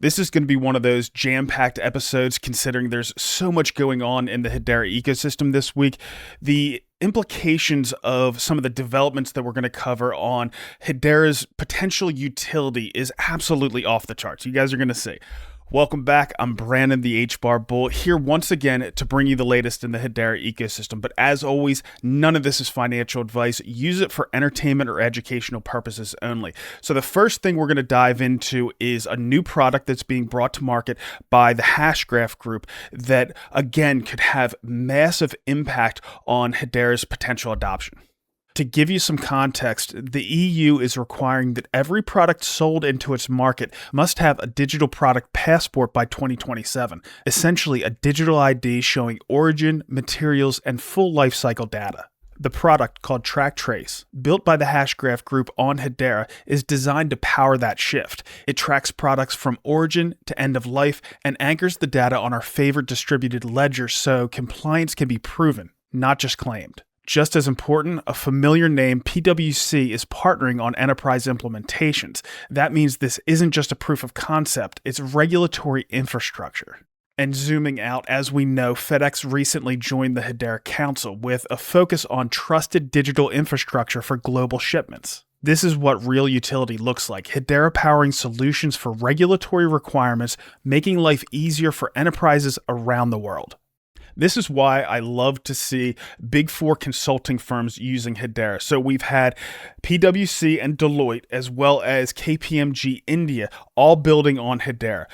This is going to be one of those jam-packed episodes considering there's so much going on in the Hedera ecosystem this week. The implications of some of the developments that we're going to cover on Hedera's potential utility is absolutely off the charts. You guys are going to see. Welcome back. I'm Brandon, the HBAR Bull, here once again to bring you the latest in the Hedera ecosystem. But as always, none of this is financial advice. Use it for entertainment or educational purposes only. So the first thing we're going to dive into is a new product that's being brought to market by the Hashgraph Group that, again, could have massive impact on Hedera's potential adoption. To give you some context, the EU is requiring that every product sold into its market must have a digital product passport by 2027, essentially a digital ID showing origin, materials, and full lifecycle data. The product, called TrackTrace, built by the Hashgraph Group on Hedera, is designed to power that shift. It tracks products from origin to end of life and anchors the data on our favorite distributed ledger so compliance can be proven, not just claimed. Just as important, a familiar name, PwC, is partnering on enterprise implementations. That means this isn't just a proof of concept, it's regulatory infrastructure. And zooming out, as we know, FedEx recently joined the Hedera Council with a focus on trusted digital infrastructure for global shipments. This is what real utility looks like. Hedera powering solutions for regulatory requirements, making life easier for enterprises around the world. This is why I love to see Big Four consulting firms using Hedera. So we've had PwC and Deloitte, as well as KPMG India, all building on Hedera.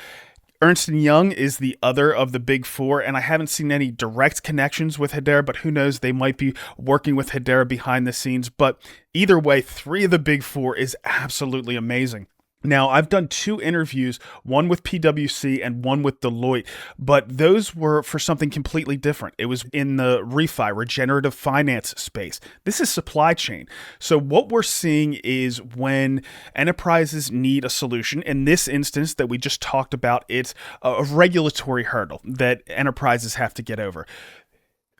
Ernst & Young is the other of the Big Four, and I haven't seen any direct connections with Hedera, but who knows, they might be working with Hedera behind the scenes. But either way, 3 of the Big Four is absolutely amazing. Now, I've done 2 interviews, one with PwC and one with Deloitte, but those were for something completely different. It was in the regenerative finance space. This is supply chain. So what we're seeing is when enterprises need a solution, in this instance that we just talked about, it's a regulatory hurdle that enterprises have to get over.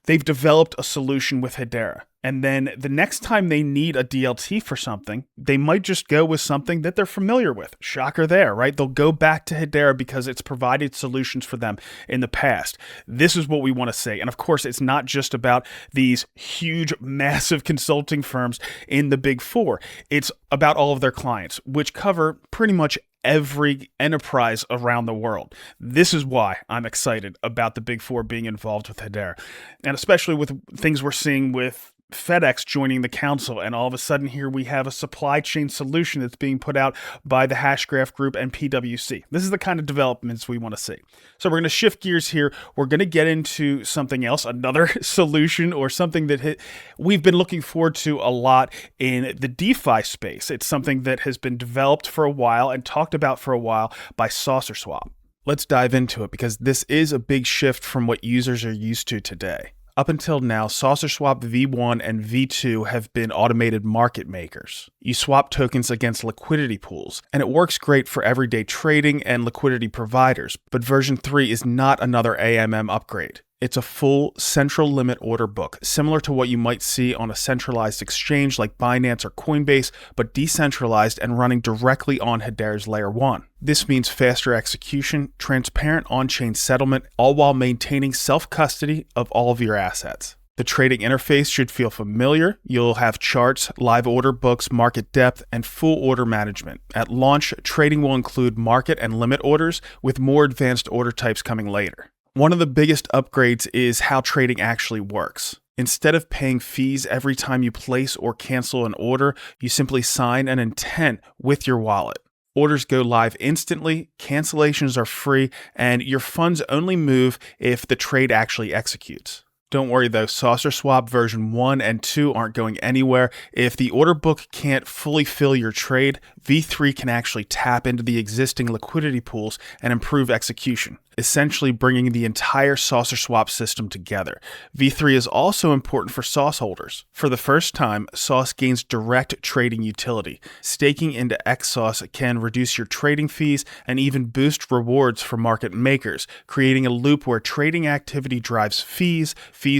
They've developed a solution with Hedera. And then the next time they need a DLT for something, they might just go with something that they're familiar with. Shocker there, right? They'll go back to Hedera because it's provided solutions for them in the past. This is what we want to say. And of course, it's not just about these huge, massive consulting firms in the Big Four. It's about all of their clients, which cover pretty much every enterprise around the world. This is why I'm excited about the Big Four being involved with Hedera. And especially with things we're seeing with FedEx joining the council, and all of a sudden here we have a supply chain solution that's being put out by the Hashgraph Group and PwC. This is the kind of developments we want to see. So we're going to shift gears here. We're going to get into something else, another solution or something that we've been looking forward to a lot in the DeFi space. It's something that has been developed for a while and talked about for a while by SaucerSwap. Let's dive into it because this is a big shift from what users are used to today. Up until now, SaucerSwap V1 and V2 have been automated market makers. You swap tokens against liquidity pools, and it works great for everyday trading and liquidity providers, but version 3 is not another AMM upgrade. It's a full central limit order book, similar to what you might see on a centralized exchange like Binance or Coinbase, but decentralized and running directly on Hedera's Layer 1. This means faster execution, transparent on-chain settlement, all while maintaining self-custody of all of your assets. The trading interface should feel familiar. You'll have charts, live order books, market depth, and full order management. At launch, trading will include market and limit orders, with more advanced order types coming later. One of the biggest upgrades is how trading actually works. Instead of paying fees every time you place or cancel an order, you simply sign an intent with your wallet. Orders go live instantly, cancellations are free, and your funds only move if the trade actually executes. Don't worry though, SaucerSwap version 1 and 2 aren't going anywhere. If the order book can't fully fill your trade, V3 can actually tap into the existing liquidity pools and improve execution. essentially bringing the entire SaucerSwap system together. V3 is also important for Sauce holders. For the first time, Sauce gains direct trading utility. Staking into XSauce can reduce your trading fees and even boost rewards for market makers, creating a loop where trading activity drives fees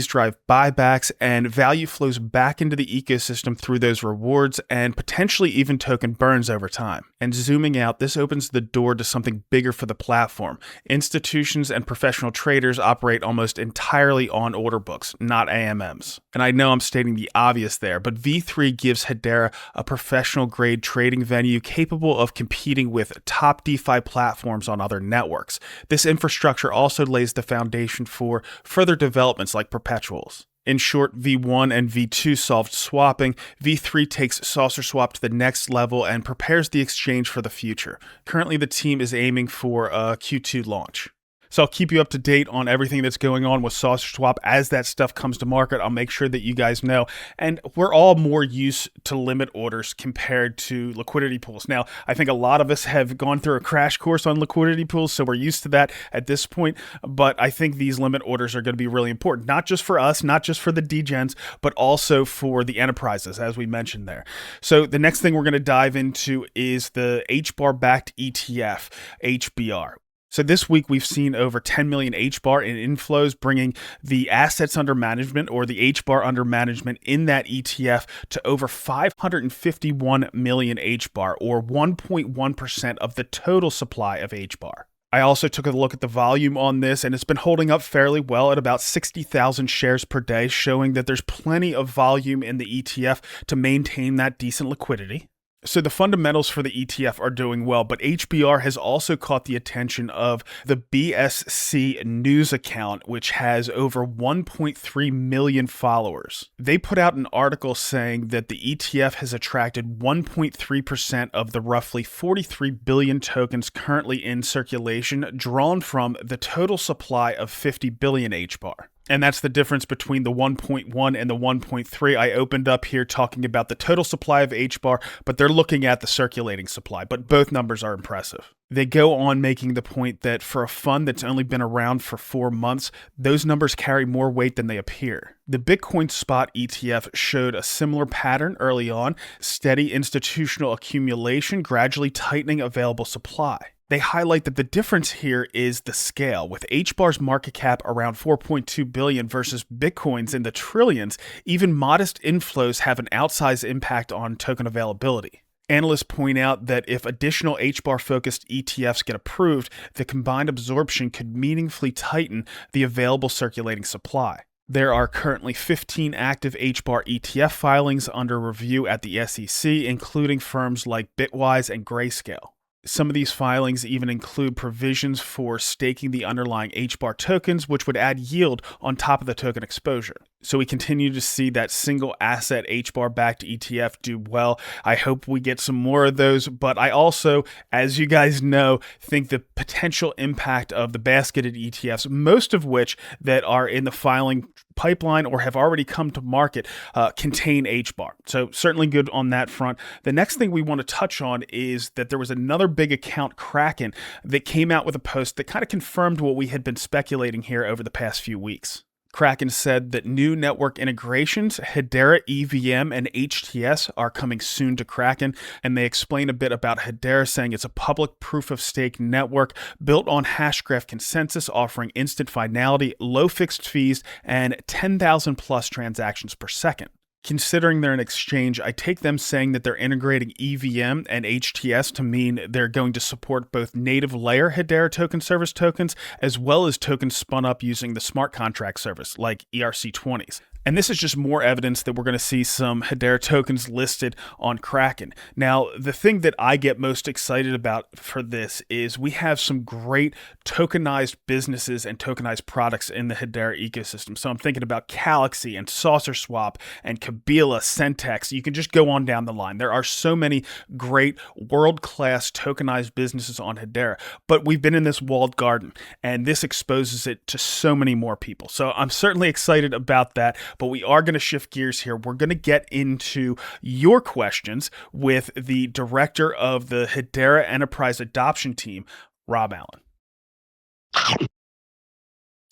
drive buybacks, and value flows back into the ecosystem through those rewards and potentially even token burns over time. And zooming out, this opens the door to something bigger for the platform. Institutions and professional traders operate almost entirely on order books, not AMMs. And I know I'm stating the obvious there, but V3 gives Hedera a professional-grade trading venue capable of competing with top DeFi platforms on other networks. This infrastructure also lays the foundation for further developments like perpetuals. In short, V1 and V2 solved swapping. V3 takes SaucerSwap to the next level and prepares the exchange for the future. Currently, the team is aiming for a Q2 launch. So I'll keep you up to date on everything that's going on with SaucerSwap as that stuff comes to market. I'll make sure that you guys know. And we're all more used to limit orders compared to liquidity pools. Now, I think a lot of us have gone through a crash course on liquidity pools, so we're used to that at this point. But I think these limit orders are going to be really important, not just for us, not just for the degens, but also for the enterprises, as we mentioned there. So the next thing we're going to dive into is the HBAR-backed ETF, HBR. So this week, we've seen over 10 million HBAR in inflows, bringing the assets under management or the HBAR under management in that ETF to over 551 million HBAR, or 1.1% of the total supply of HBAR. I also took a look at the volume on this, and it's been holding up fairly well at about 60,000 shares per day, showing that there's plenty of volume in the ETF to maintain that decent liquidity. So the fundamentals for the ETF are doing well, but HBR has also caught the attention of the BSC news account, which has over 1.3 million followers. They put out an article saying that the ETF has attracted 1.3% of the roughly 43 billion tokens currently in circulation, drawn from the total supply of 50 billion HBAR. And that's the difference between the 1.1 and the 1.3. I opened up here talking about the total supply of HBAR, but they're looking at the circulating supply, but both numbers are impressive. They go on making the point that for a fund that's only been around for 4 months, those numbers carry more weight than they appear. The Bitcoin Spot ETF showed a similar pattern early on, steady institutional accumulation, gradually tightening available supply. They highlight that the difference here is the scale. With HBAR's market cap around 4.2 billion versus Bitcoin's in the trillions, even modest inflows have an outsized impact on token availability. Analysts point out that if additional HBAR-focused ETFs get approved, the combined absorption could meaningfully tighten the available circulating supply. There are currently 15 active HBAR ETF filings under review at the SEC, including firms like Bitwise and Grayscale. Some of these filings even include provisions for staking the underlying HBAR tokens, which would add yield on top of the token exposure. So we continue to see that single asset HBAR-backed ETF do well. I hope we get some more of those, but I also, as you guys know, think the potential impact of the basketed ETFs, most of which that are in the filing pipeline or have already come to market, contain HBAR. So certainly good on that front. The next thing we want to touch on is that there was another big account, Kraken, that came out with a post that kind of confirmed what we had been speculating here over the past few weeks. Kraken said that new network integrations, Hedera EVM and HTS, are coming soon to Kraken, and they explain a bit about Hedera, saying it's a public proof-of-stake network built on Hashgraph consensus, offering instant finality, low fixed fees, and 10,000 plus transactions per second. Considering they're an exchange, I take them saying that they're integrating EVM and HTS to mean they're going to support both native layer Hedera token service tokens, as well as tokens spun up using the smart contract service like ERC20s. And this is just more evidence that we're going to see some Hedera tokens listed on Kraken. Now, the thing that I get most excited about for this is we have some great tokenized businesses and tokenized products in the Hedera ecosystem. So I'm thinking about Galaxy and SaucerSwap and Kabila, Centex. You can just go on down the line. There are so many great world-class tokenized businesses on Hedera, but we've been in this walled garden, and this exposes it to so many more people. So I'm certainly excited about that. But we are going to shift gears here. We're going to get into your questions with the director of the Hedera Enterprise Adoption Team, Rob Allen.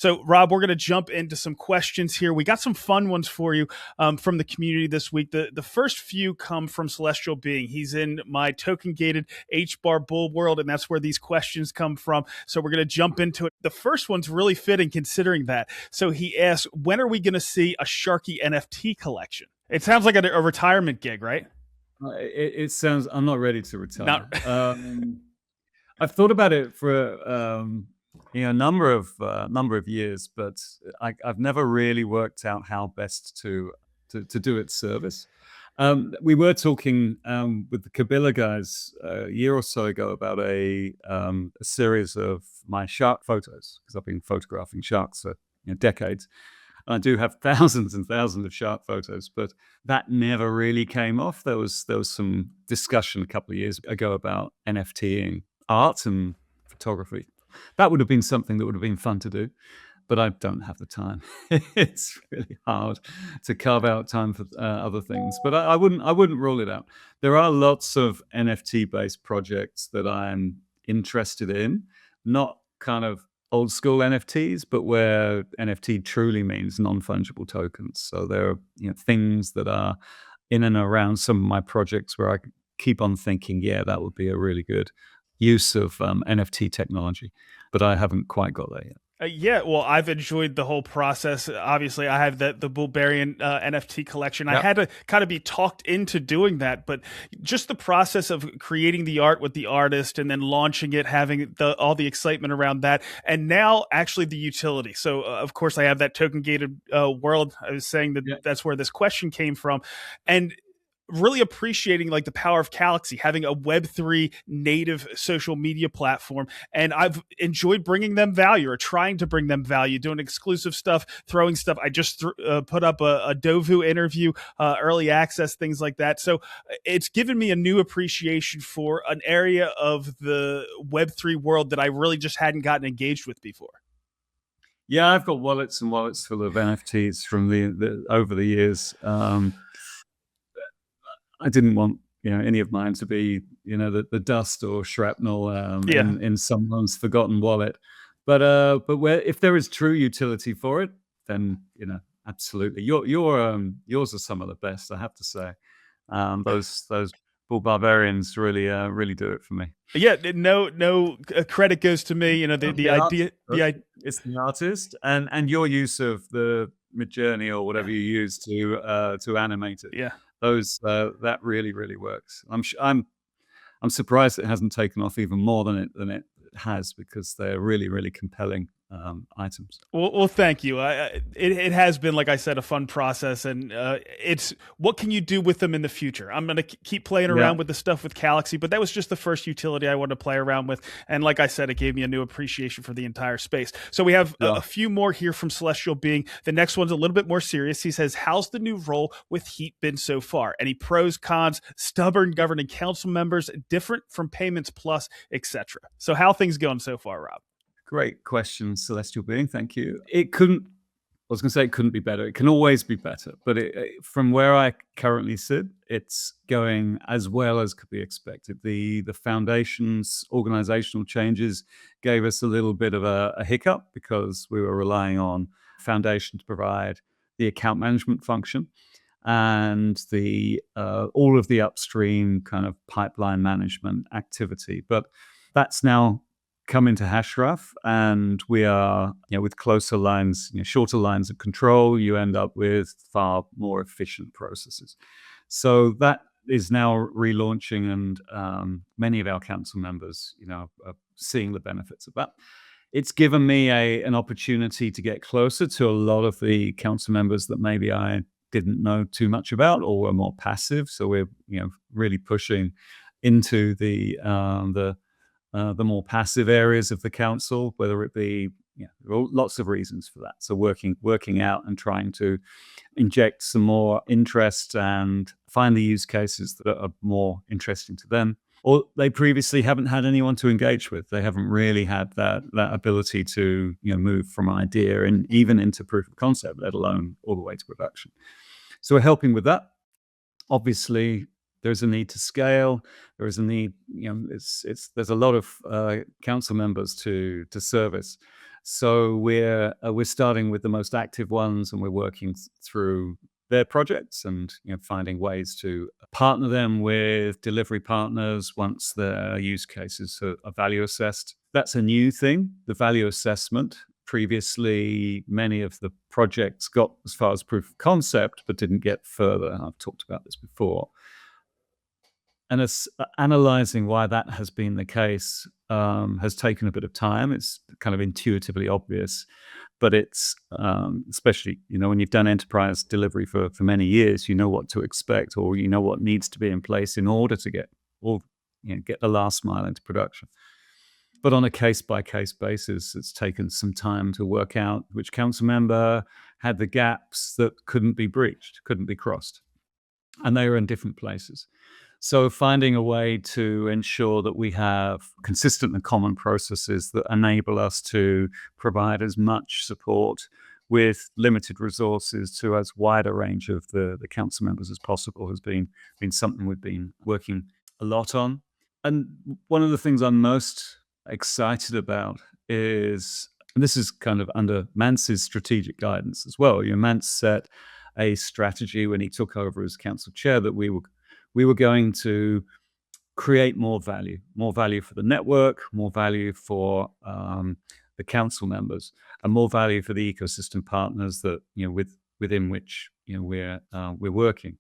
So, Rob, we're going to jump into some questions here. We got some fun ones for you from the community this week. The first few come from Celestial Being. He's in my token-gated HBAR bull world, and that's where these questions come from. So we're going to jump into it. The first one's really fitting considering that. So he asks, when are we going to see a Sharky NFT collection? It sounds like a retirement gig, right? It sounds, I'm not ready to retire. I've thought about it for a number of years, but I've never really worked out how best to do its service. We were talking with the Kabila guys a year or so ago about a series of my shark photos, because I've been photographing sharks for decades. I do have thousands and thousands of shark photos, but that never really came off. There was some discussion a couple of years ago about NFTing art and photography. That would have been something that would have been fun to do, but I don't have the time. It's really hard to carve out time for other things. But I wouldn't rule it out. There are lots of NFT-based projects that I'm interested in, not kind of old school NFTs, but where NFT truly means non-fungible tokens. So there are things that are in and around some of my projects where I keep on thinking, yeah, that would be a really good use of NFT technology, but I haven't quite got there yet. Yeah, well, I've enjoyed the whole process. Obviously, I have the Bulbarian NFT collection. Yep. I had to kind of be talked into doing that, but just the process of creating the art with the artist and then launching it, having all the excitement around that, and now actually the utility. So, of course, I have that token-gated world. I was saying that that's where this question came from. And really appreciating like the power of Galaxy, having a Web3 native social media platform. And I've enjoyed bringing them value or trying to bring them value, doing exclusive stuff, throwing stuff. I just put up a Dovu interview, early access, things like that. So it's given me a new appreciation for an area of the Web3 world that I really just hadn't gotten engaged with before. Yeah, I've got wallets and wallets full of NFTs from the over the years. I didn't want any of mine to be the dust or shrapnel in someone's forgotten wallet. But if there is true utility for it, then absolutely. Yours are some of the best, I have to say. Those Bull Barbarians really do it for me. Yeah, no credit goes to me. The idea, it's the artist and your use of the Midjourney or whatever you use to animate it. Yeah. Those that really works. I'm surprised it hasn't taken off even more than it has, because they're really compelling items. Well, thank you. It has been, like I said, a fun process, and it's what can you do with them in the future? I'm going to keep playing around with the stuff with Galaxy, but that was just the first utility I wanted to play around with, and like I said, it gave me a new appreciation for the entire space. So we have a few more here from Celestial Being. The next one's a little bit more serious. He says, how's the new role with Heat been so far? Any pros, cons, stubborn governing council members, different from Payments Plus, etc.? So how things going so far, Rob? Great question, Celestial Being. Thank you. It couldn't be better. It can always be better. But from where I currently sit, it's going as well as could be expected. The foundation's organizational changes gave us a little bit of a hiccup, because we were relying on foundation to provide the account management function and all of the upstream kind of pipeline management activity. But that's now come into Hashgraph, and we are, with closer lines, shorter lines of control, you end up with far more efficient processes. So that is now relaunching, and many of our council members, are seeing the benefits of that. It's given me an opportunity to get closer to a lot of the council members that maybe I didn't know too much about or were more passive. So we're, really pushing into the more passive areas of the council, whether it be, there are lots of reasons for that. So working out and trying to inject some more interest and find the use cases that are more interesting to them, or they previously haven't had anyone to engage with. They haven't really had that ability to move from idea and even into proof of concept, let alone all the way to production. So we're helping with that. Obviously, there's a need to scale. There is a need, there's a lot of council members to service. So we're starting with the most active ones, and we're working through their projects and finding ways to partner them with delivery partners once their use cases are value assessed. That's a new thing, the value assessment. Previously, many of the projects got as far as proof of concept, but didn't get further. I've talked about this before. And analyzing why that has been the case has taken a bit of time. It's kind of intuitively obvious, but it's especially when you've done enterprise delivery for many years, you know what to expect, or you know what needs to be in place in order to get the last mile into production. But on a case-by-case basis, it's taken some time to work out which council member had the gaps that couldn't be breached, couldn't be crossed. And they were in different places. So finding a way to ensure that we have consistent and common processes that enable us to provide as much support with limited resources to as wide a range of the council members as possible has been something we've been working a lot on. And one of the things I'm most excited about is, and this is kind of under Mance's strategic guidance as well. Mance set a strategy when he took over as council chair that we were going to create more value for the network, more value for the council members, and more value for the ecosystem partners that within which we're working.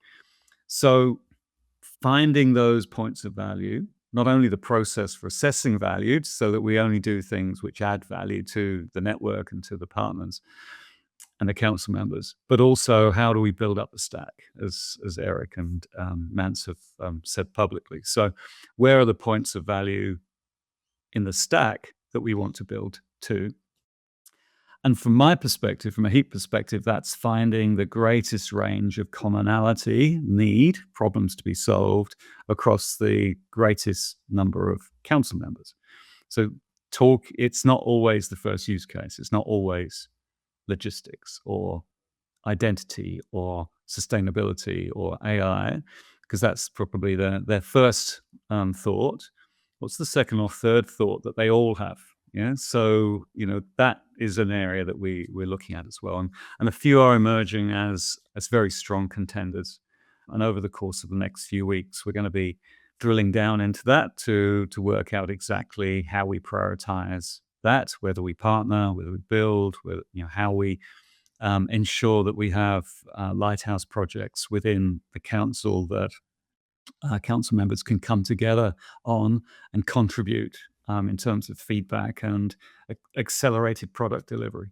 So finding those points of value, not only the process for assessing value, so that we only do things which add value to the network and to the partners and the council members, but also how do we build up the stack, as Eric and Mance have said publicly. So where are the points of value in the stack that we want to build to? And from my perspective, from a heap perspective, that's finding the greatest range of commonality, problems to be solved across the greatest number of council members. So it's not always the first use case. It's not always logistics or identity or sustainability or AI, because that's probably their first thought. What's the second or third thought that they all have? So that is an area that we're looking at as well, and a few are emerging as very strong contenders. And over the course of the next few weeks, we're going to be drilling down into that to work out exactly how we prioritize that, whether we partner, whether we build, how we ensure that we have lighthouse projects within the council that council members can come together on and contribute in terms of feedback and accelerated product delivery.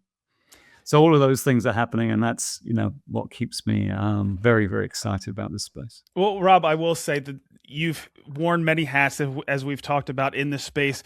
So all of those things are happening, and that's what keeps me very, very excited about this space. Well, Rob, I will say that you've worn many hats, as we've talked about in this space.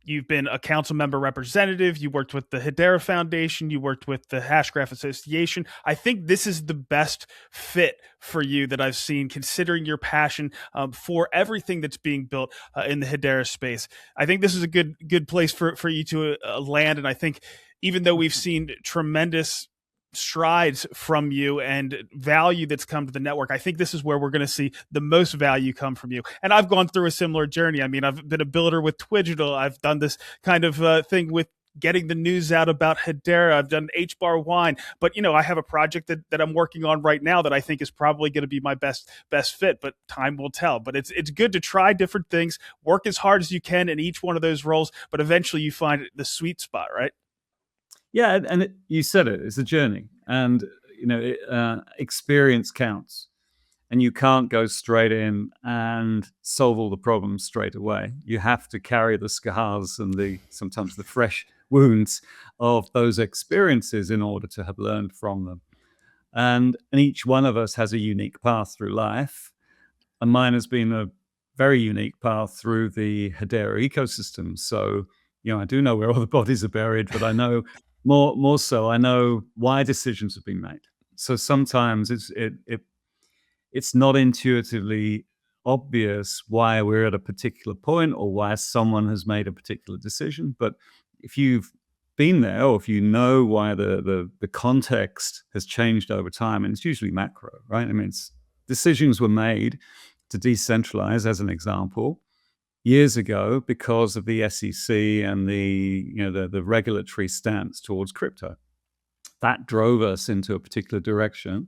You've been a council member representative. You worked with the Hedera Foundation. You worked with the Hashgraph Association. I think this is the best fit for you that I've seen, considering your passion for everything that's being built in the Hedera space. I think this is a good place for you to land. And I think even though we've seen tremendous strides from you and value that's come to the network, I think this is where we're going to see the most value come from you. And I've gone through a similar journey. I mean, I've been a builder with Twigital. I've done this kind of thing with getting the news out about Hedera. I've done HBAR Wine, but I have a project that I'm working on right now that I think is probably going to be my best fit, but time will tell. But it's good to try different things, work as hard as you can in each one of those roles, but eventually you find the sweet spot, right? Yeah, and you said it. It's a journey, and experience counts. And you can't go straight in and solve all the problems straight away. You have to carry the scars and sometimes the fresh wounds of those experiences in order to have learned from them. And each one of us has a unique path through life, and mine has been a very unique path through the Hedera ecosystem. So I do know where all the bodies are buried, but I know. More so, I know why decisions have been made. So sometimes it's not intuitively obvious why we're at a particular point or why someone has made a particular decision. But if you've been there, or if you know why the context has changed over time, and it's usually macro, right? I mean, decisions were made to decentralize, as an example, years ago because of the SEC and the regulatory stance towards crypto. That drove us into a particular direction,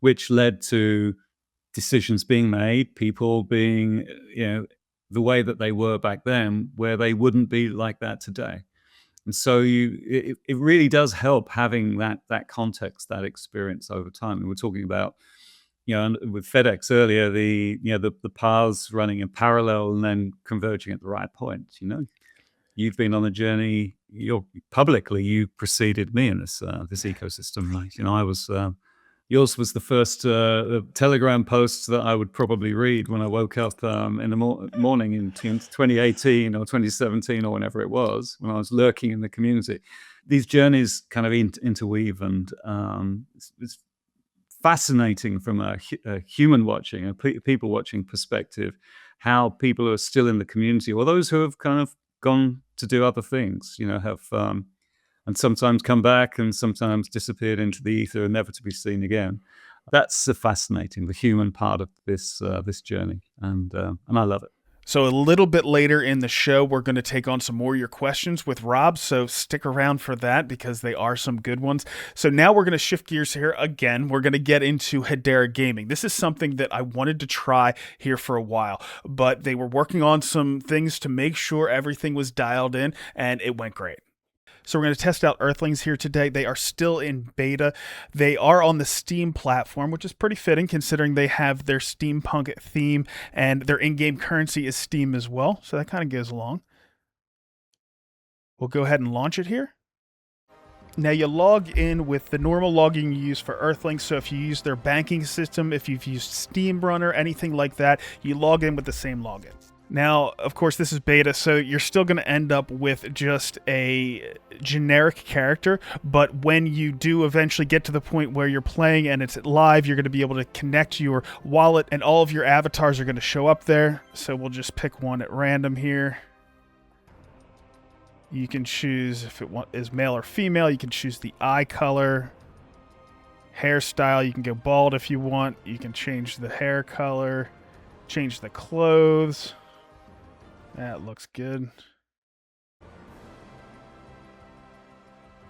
which led to decisions being made, people being, the way that they were back then, where they wouldn't be like that today. And so it really does help having that context, that experience over time. And we're talking about, with FedEx earlier, the paths running in parallel and then converging at the right point. You've been on a journey. You preceded me in this ecosystem. I was. Yours was the first Telegram post that I would probably read when I woke up in the morning in 2018 or 2017 or whenever it was, when I was lurking in the community. These journeys kind of interweave, and it's fascinating from a human watching, a people watching perspective, how people who are still in the community, or those who have kind of gone to do other things, have and sometimes come back and sometimes disappeared into the ether and never to be seen again. That's fascinating, the human part of this journey, and I love it. So a little bit later in the show, we're going to take on some more of your questions with Rob, so stick around for that because they are some good ones. So now we're going to shift gears here again. We're going to get into Hedera Gaming. This is something that I wanted to try here for a while, but they were working on some things to make sure everything was dialed in, and it went great. So we're going to test out Earthlings here today. They are still in beta. They are on the Steam platform, which is pretty fitting considering they have their steampunk theme and their in-game currency is Steam as well. So that kind of goes along. We'll go ahead and launch it here. Now you log in with the normal login you use for Earthlings. So if you use their banking system, if you've used Steam Runner, anything like that, you log in with the same login. Now, of course, this is beta, so you're still going to end up with just a generic character, but when you do eventually get to the point where you're playing and it's live, you're going to be able to connect your wallet and all of your avatars are going to show up there. So we'll just pick one at random here. You can choose if it is male or female. You can choose the eye color, hairstyle. You can go bald if you want. You can change the hair color, change the clothes. That looks good.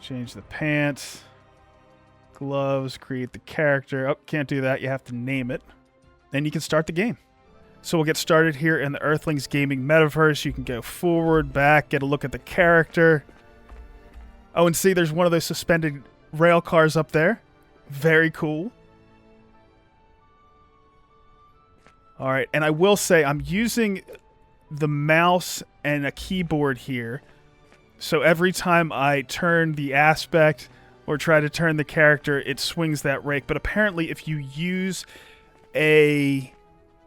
Change the pants, gloves, create the character. Oh, can't do that. You have to name it. Then you can start the game. So we'll get started here in the Earthlings Gaming Metaverse. You can go forward, back, get a look at the character. Oh, and see, there's one of those suspended rail cars up there. Very cool. All right, and I will say I'm using the mouse and a keyboard here. So every time I turn the aspect or try to turn the character, it swings that rake. But apparently if you use a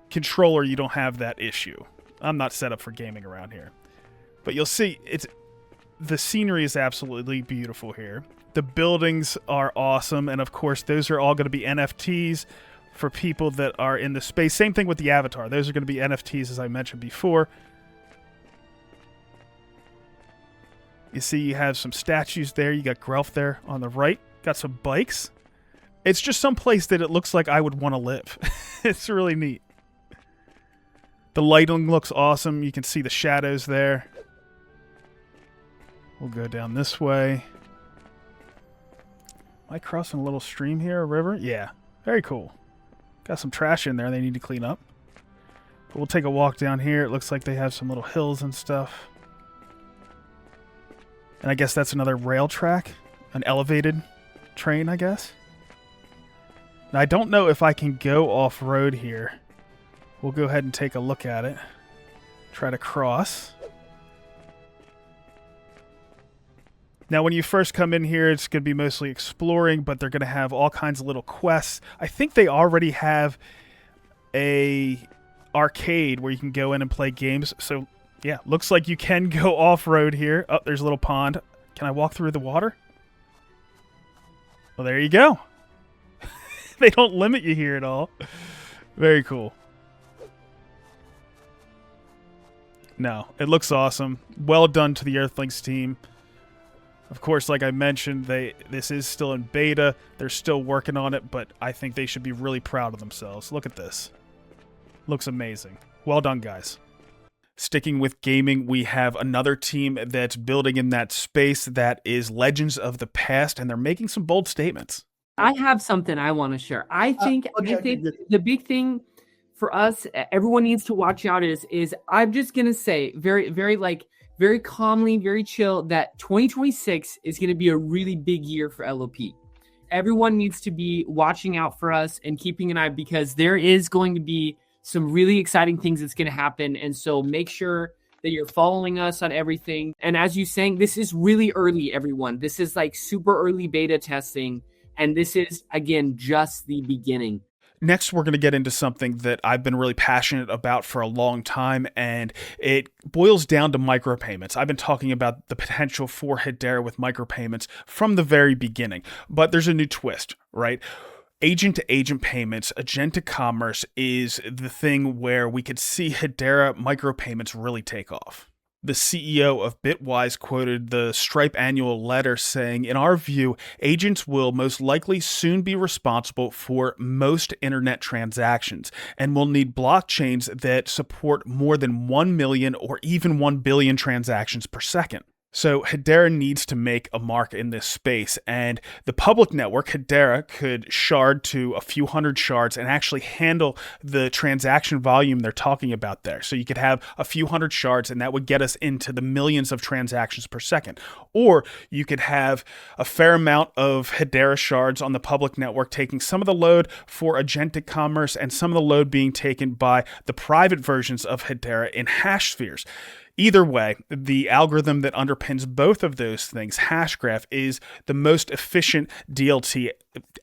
controller, you don't have that issue. I'm not set up for gaming around here. But you'll see, the scenery is absolutely beautiful here. The buildings are awesome. And of course, those are all going to be NFTs for people that are in the space. Same thing with the avatar. Those are going to be NFTs, as I mentioned before. You see you have some statues there. You got Grelf there on the right. Got some bikes. It's just some place that it looks like I would want to live. It's really neat. The lighting looks awesome. You can see the shadows there. We'll go down this way. Am I crossing a little stream here, a river? Yeah, very cool. Got some trash in there they need to clean up. But we'll take a walk down here. It looks like they have some little hills and stuff. And I guess that's another rail track. An elevated train, I guess. Now, I don't know if I can go off-road here. We'll go ahead and take a look at it. Try to cross. Now, when you first come in here, it's going to be mostly exploring, but they're going to have all kinds of little quests. I think they already have a arcade where you can go in and play games. So, yeah, looks like you can go off-road here. Oh, there's a little pond. Can I walk through the water? Well, there you go. They don't limit you here at all. Very cool. No, it looks awesome. Well done to the Earthlings team. Of course, like I mentioned, this is still in beta. They're still working on it, but I think they should be really proud of themselves. Look at this. Looks amazing. Well done, guys. Sticking with gaming, we have another team that's building in that space that is Legends of the Past, and they're making some bold statements. I have something I want to share. I think the big thing for us, everyone needs to watch out is I'm just gonna say very calmly, very chill, that 2026 is gonna be a really big year for LOP. Everyone needs to be watching out for us and keeping an eye, because there is going to be some really exciting things that's going to happen. And so make sure that you're following us on everything. And as you saying, this is really early, everyone. This is like super early beta testing. And this is, again, just the beginning. Next, we're going to get into something that I've been really passionate about for a long time, and it boils down to micropayments. I've been talking about the potential for Hedera with micropayments from the very beginning, but there's a new twist, right? Agent-to-agent payments, Agentic Commerce is the thing where we could see Hedera micropayments really take off. The CEO of Bitwise quoted the Stripe annual letter saying, "In our view, agents will most likely soon be responsible for most internet transactions and will need blockchains that support more than 1 million or even 1 billion transactions per second." So Hedera needs to make a mark in this space, and the public network, Hedera, could shard to a few hundred shards and actually handle the transaction volume they're talking about there. So you could have a few hundred shards, and that would get us into the millions of transactions per second. Or you could have a fair amount of Hedera shards on the public network taking some of the load for Agentic Commerce and some of the load being taken by the private versions of Hedera in hash spheres. Either way, the algorithm that underpins both of those things, Hashgraph, is the most efficient DLT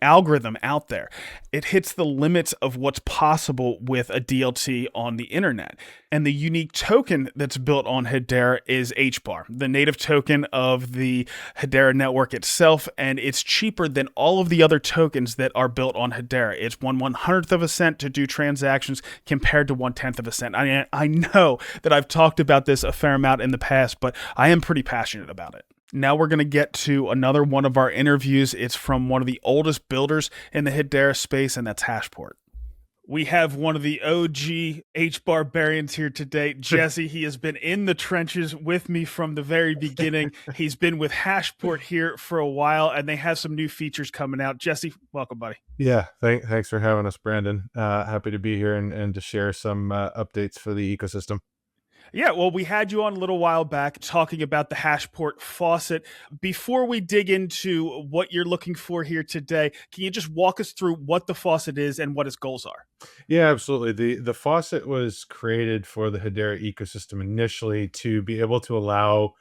algorithm out there. It hits the limits of what's possible with a DLT on the internet. And the unique token that's built on Hedera is HBAR, the native token of the Hedera network itself, and it's cheaper than all of the other tokens that are built on Hedera. It's 1/100th of a cent to do transactions compared to 1/10th of a cent. I know that I've talked about this a fair amount in the past, but I am pretty passionate about it. Now we're going to get to another one of our interviews. It's from one of the oldest builders in the Hedera space, and that's Hashport. We have one of the OG HBARbarians here today, Jesse. He has been in the trenches with me from the very beginning. He's been with Hashport here for a while, and they have some new features coming out. Jesse, welcome, buddy. Yeah, thanks for having us, Brandon. Happy to be here and to share some updates for the ecosystem. Yeah, well, we had you on a little while back talking about the Hashport Faucet. Before we dig into what you're looking for here today, can you just walk us through what the faucet is and what its goals are? Yeah, absolutely. The faucet was created for the Hedera ecosystem initially to be able to allow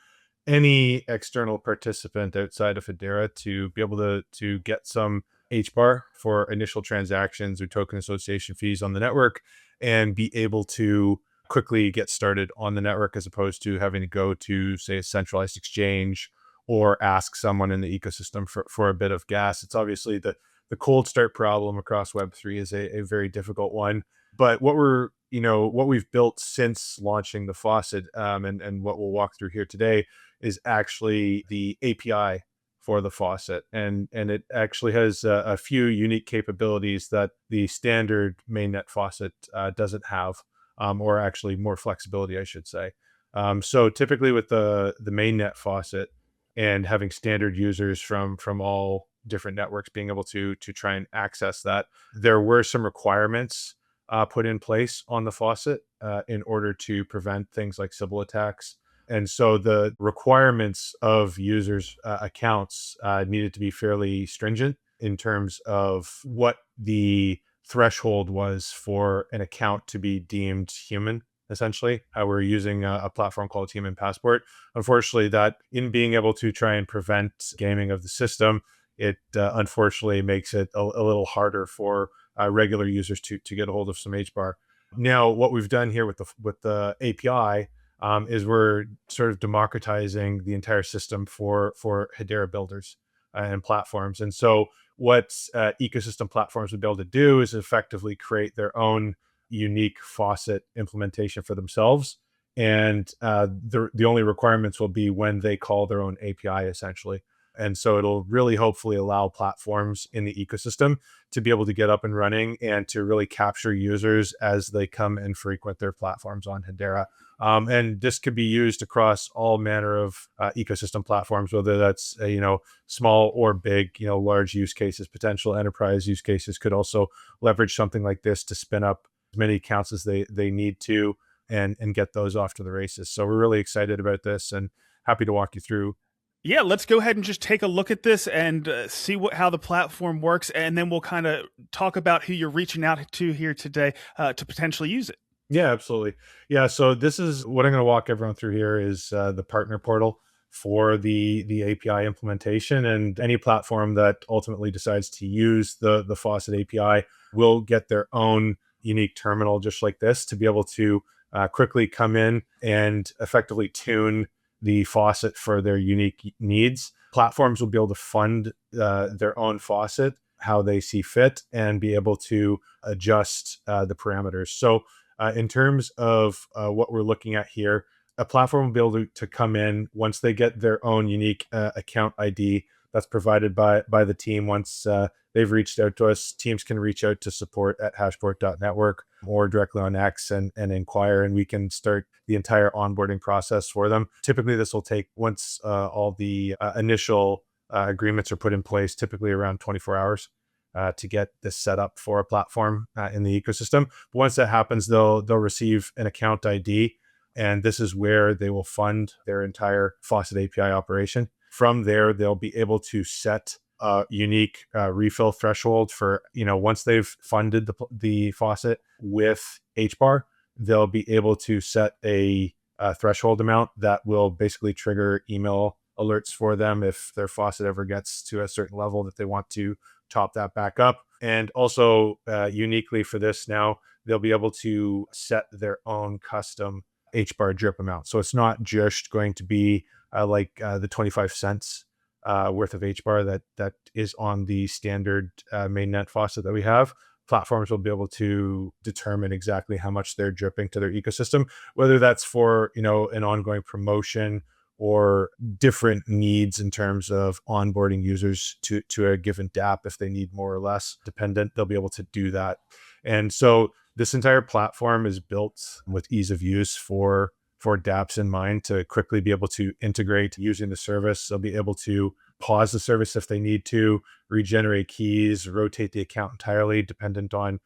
any external participant outside of Hedera to be able to get some HBAR for initial transactions or token association fees on the network and be able to quickly get started on the network, as opposed to having to go to, say, a centralized exchange or ask someone in the ecosystem for a bit of gas. It's obviously the cold start problem across Web3 is a very difficult one. But what we've built since launching the faucet, and what we'll walk through here today, is actually the API for the faucet. And it actually has a few unique capabilities that the standard mainnet faucet doesn't have. Or actually more flexibility, I should say. So typically with the mainnet faucet and having standard users from all different networks being able to try and access that, there were some requirements put in place on the faucet in order to prevent things like Sybil attacks. And so the requirements of users' accounts needed to be fairly stringent in terms of what the threshold was for an account to be deemed human. Essentially, we're using a platform called Human Passport. Unfortunately, that in being able to try and prevent gaming of the system, it unfortunately makes it a little harder for regular users to get a hold of some HBAR. Now, what we've done here with the API is we're sort of democratizing the entire system for Hedera builders and platforms. And so what ecosystem platforms would be able to do is effectively create their own unique faucet implementation for themselves. And the only requirements will be when they call their own API, essentially. And so it'll really hopefully allow platforms in the ecosystem to be able to get up and running and to really capture users as they come and frequent their platforms on Hedera. And this could be used across all manner of ecosystem platforms, whether that's small or big. Large use cases, potential enterprise use cases could also leverage something like this to spin up as many accounts as they need to and get those off to the races. So we're really excited about this and happy to walk you through. Yeah, let's go ahead and just take a look at this and see how the platform works, and then we'll kind of talk about who you're reaching out to here today to potentially use it. Yeah, absolutely. Yeah, so this is what I'm going to walk everyone through here is the partner portal for the API implementation, and any platform that ultimately decides to use the Faucet API will get their own unique terminal just like this to be able to quickly come in and effectively tune the faucet for their unique needs. Platforms will be able to fund their own faucet how they see fit and be able to adjust the parameters. So in terms of what we're looking at here, a platform will be able to come in once they get their own unique account ID that's provided by the team. Once they've reached out to us, teams can reach out to support@hashport.network or directly on X and inquire, and we can start the entire onboarding process for them. Typically, this will take, once all the initial agreements are put in place, typically around 24 hours to get this set up for a platform in the ecosystem. But once that happens, they'll receive an account ID, and this is where they will fund their entire Faucet API operation. From there, they'll be able to set a unique refill threshold for, once they've funded the faucet with HBAR, they'll be able to set a threshold amount that will basically trigger email alerts for them if their faucet ever gets to a certain level that they want to top that back up. And also uniquely for this now, they'll be able to set their own custom HBAR drip amount. So it's not just going to be like the 25 cents worth of HBAR that is on the standard mainnet faucet that we have. Platforms will be able to determine exactly how much they're dripping to their ecosystem, whether that's for an ongoing promotion or different needs in terms of onboarding users to a given DApp. If they need more or less dependent, they'll be able to do that. And so this entire platform is built with ease of use for dApps in mind, to quickly be able to integrate using the service. They'll be able to pause the service if they need to, regenerate keys, rotate the account entirely, dependent on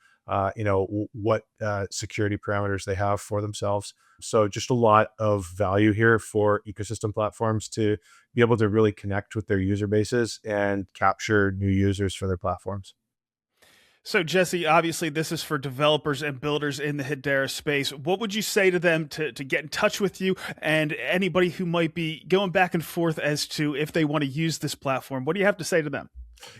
what security parameters they have for themselves. So just a lot of value here for ecosystem platforms to be able to really connect with their user bases and capture new users for their platforms. So Jesse, obviously this is for developers and builders in the Hedera space. What would you say to them to get in touch with you, and anybody who might be going back and forth as to if they want to use this platform? What do you have to say to them?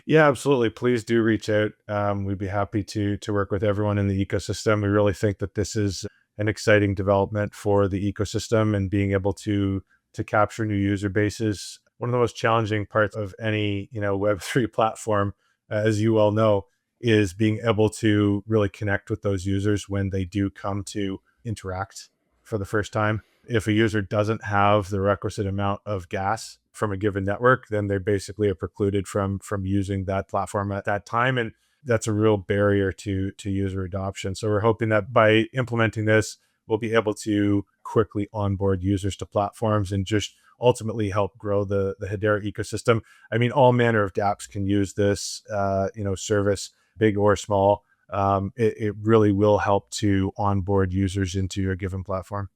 Yeah, absolutely. Please do reach out. We'd be happy to work with everyone in the ecosystem. We really think that this is an exciting development for the ecosystem, and being able to capture new user bases. One of the most challenging parts of any Web3 platform, as you well know, is being able to really connect with those users when they do come to interact for the first time. If a user doesn't have the requisite amount of gas from a given network, then they basically are precluded from using that platform at that time. And that's a real barrier to user adoption. So we're hoping that by implementing this, we'll be able to quickly onboard users to platforms and just ultimately help grow the Hedera ecosystem. I mean, all manner of dApps can use this service, big or small. It really will help to onboard users into a given platform.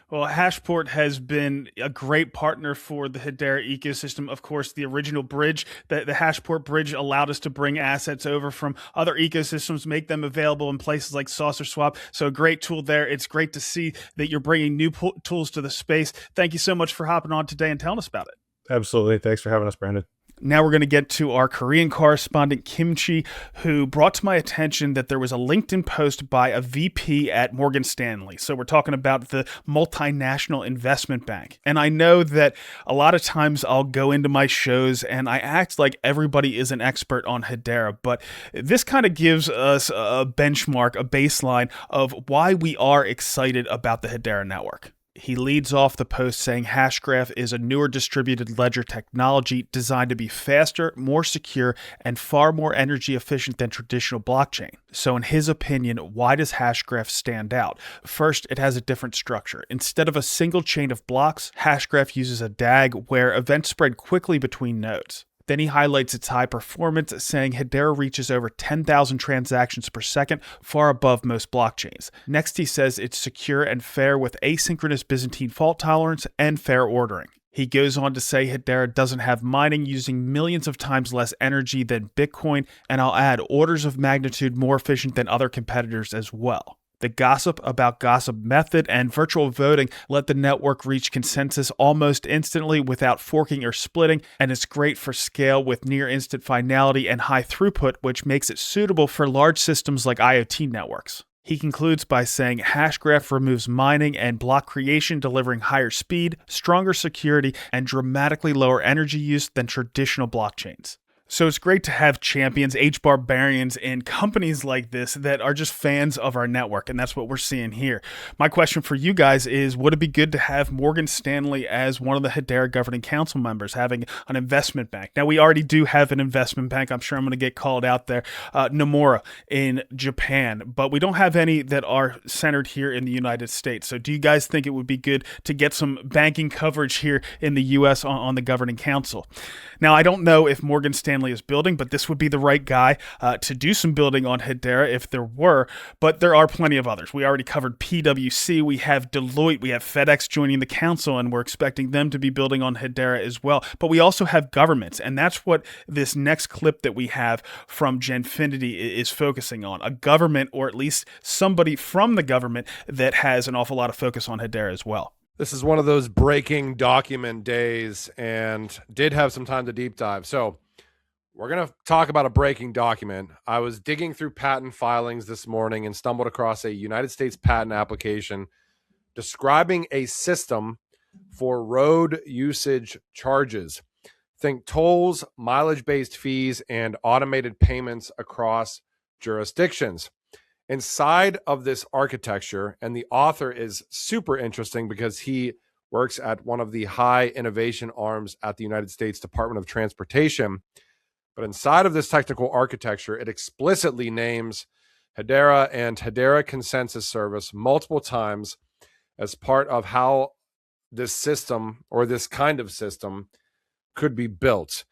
Well, Hashport has been a great partner for the Hedera ecosystem. Of course, the original bridge, the Hashport bridge, allowed us to bring assets over from other ecosystems, make them available in places like SaucerSwap. So a great tool there. It's great to see that you're bringing new tools to the space. Thank you so much for hopping on today and telling us about it. Absolutely. Thanks for having us, Brandon. Now we're going to get to our Korean correspondent, Kimchi, who brought to my attention that there was a LinkedIn post by a VP at Morgan Stanley. So we're talking about the multinational investment bank. And I know that a lot of times I'll go into my shows and I act like everybody is an expert on Hedera, but this kind of gives us a benchmark, a baseline of why we are excited about the Hedera network. He leads off the post saying Hashgraph is a newer distributed ledger technology designed to be faster, more secure, and far more energy efficient than traditional blockchain. So in his opinion, why does Hashgraph stand out? First, it has a different structure. Instead of a single chain of blocks, Hashgraph uses a DAG where events spread quickly between nodes. Then he highlights its high performance, saying Hedera reaches over 10,000 transactions per second, far above most blockchains. Next, he says it's secure and fair with asynchronous Byzantine fault tolerance and fair ordering. He goes on to say Hedera doesn't have mining using millions of times less energy than Bitcoin, and I'll add orders of magnitude more efficient than other competitors as well. The gossip about gossip method and virtual voting let the network reach consensus almost instantly without forking or splitting, and it's great for scale with near instant finality and high throughput, which makes it suitable for large systems like IoT networks. He concludes by saying Hashgraph removes mining and block creation, delivering higher speed, stronger security, and dramatically lower energy use than traditional blockchains. So it's great to have champions, HBAR and companies like this that are just fans of our network, and that's what we're seeing here. My question for you guys is, would it be good to have Morgan Stanley as one of the Hedera governing council members, having an investment bank? Now, we already do have an investment bank. I'm sure I'm going to get called out there. Nomura in Japan, but we don't have any that are centered here in the United States. So do you guys think it would be good to get some banking coverage here in the U.S. on the governing council? Now, I don't know if Morgan Stanley is building, but this would be the right guy to do some building on Hedera if there were, but there are plenty of others. We already covered PwC, we have Deloitte, we have FedEx joining the council, and we're expecting them to be building on Hedera as well. But we also have governments, and that's what this next clip that we have from Genfinity is focusing on. A government, or at least somebody from the government, that has an awful lot of focus on Hedera as well. This is one of those breaking document days and did have some time to deep dive. So we're going to talk about a breaking document. I was digging through patent filings this morning and stumbled across a United States patent application describing a system for road usage charges. Think tolls, mileage-based fees, and automated payments across jurisdictions. Inside of this architecture, and the author is super interesting because he works at one of the high innovation arms at the United States Department of Transportation. But inside of this technical architecture, it explicitly names Hedera and Hedera Consensus Service multiple times as part of how this system, or this kind of system, could be built.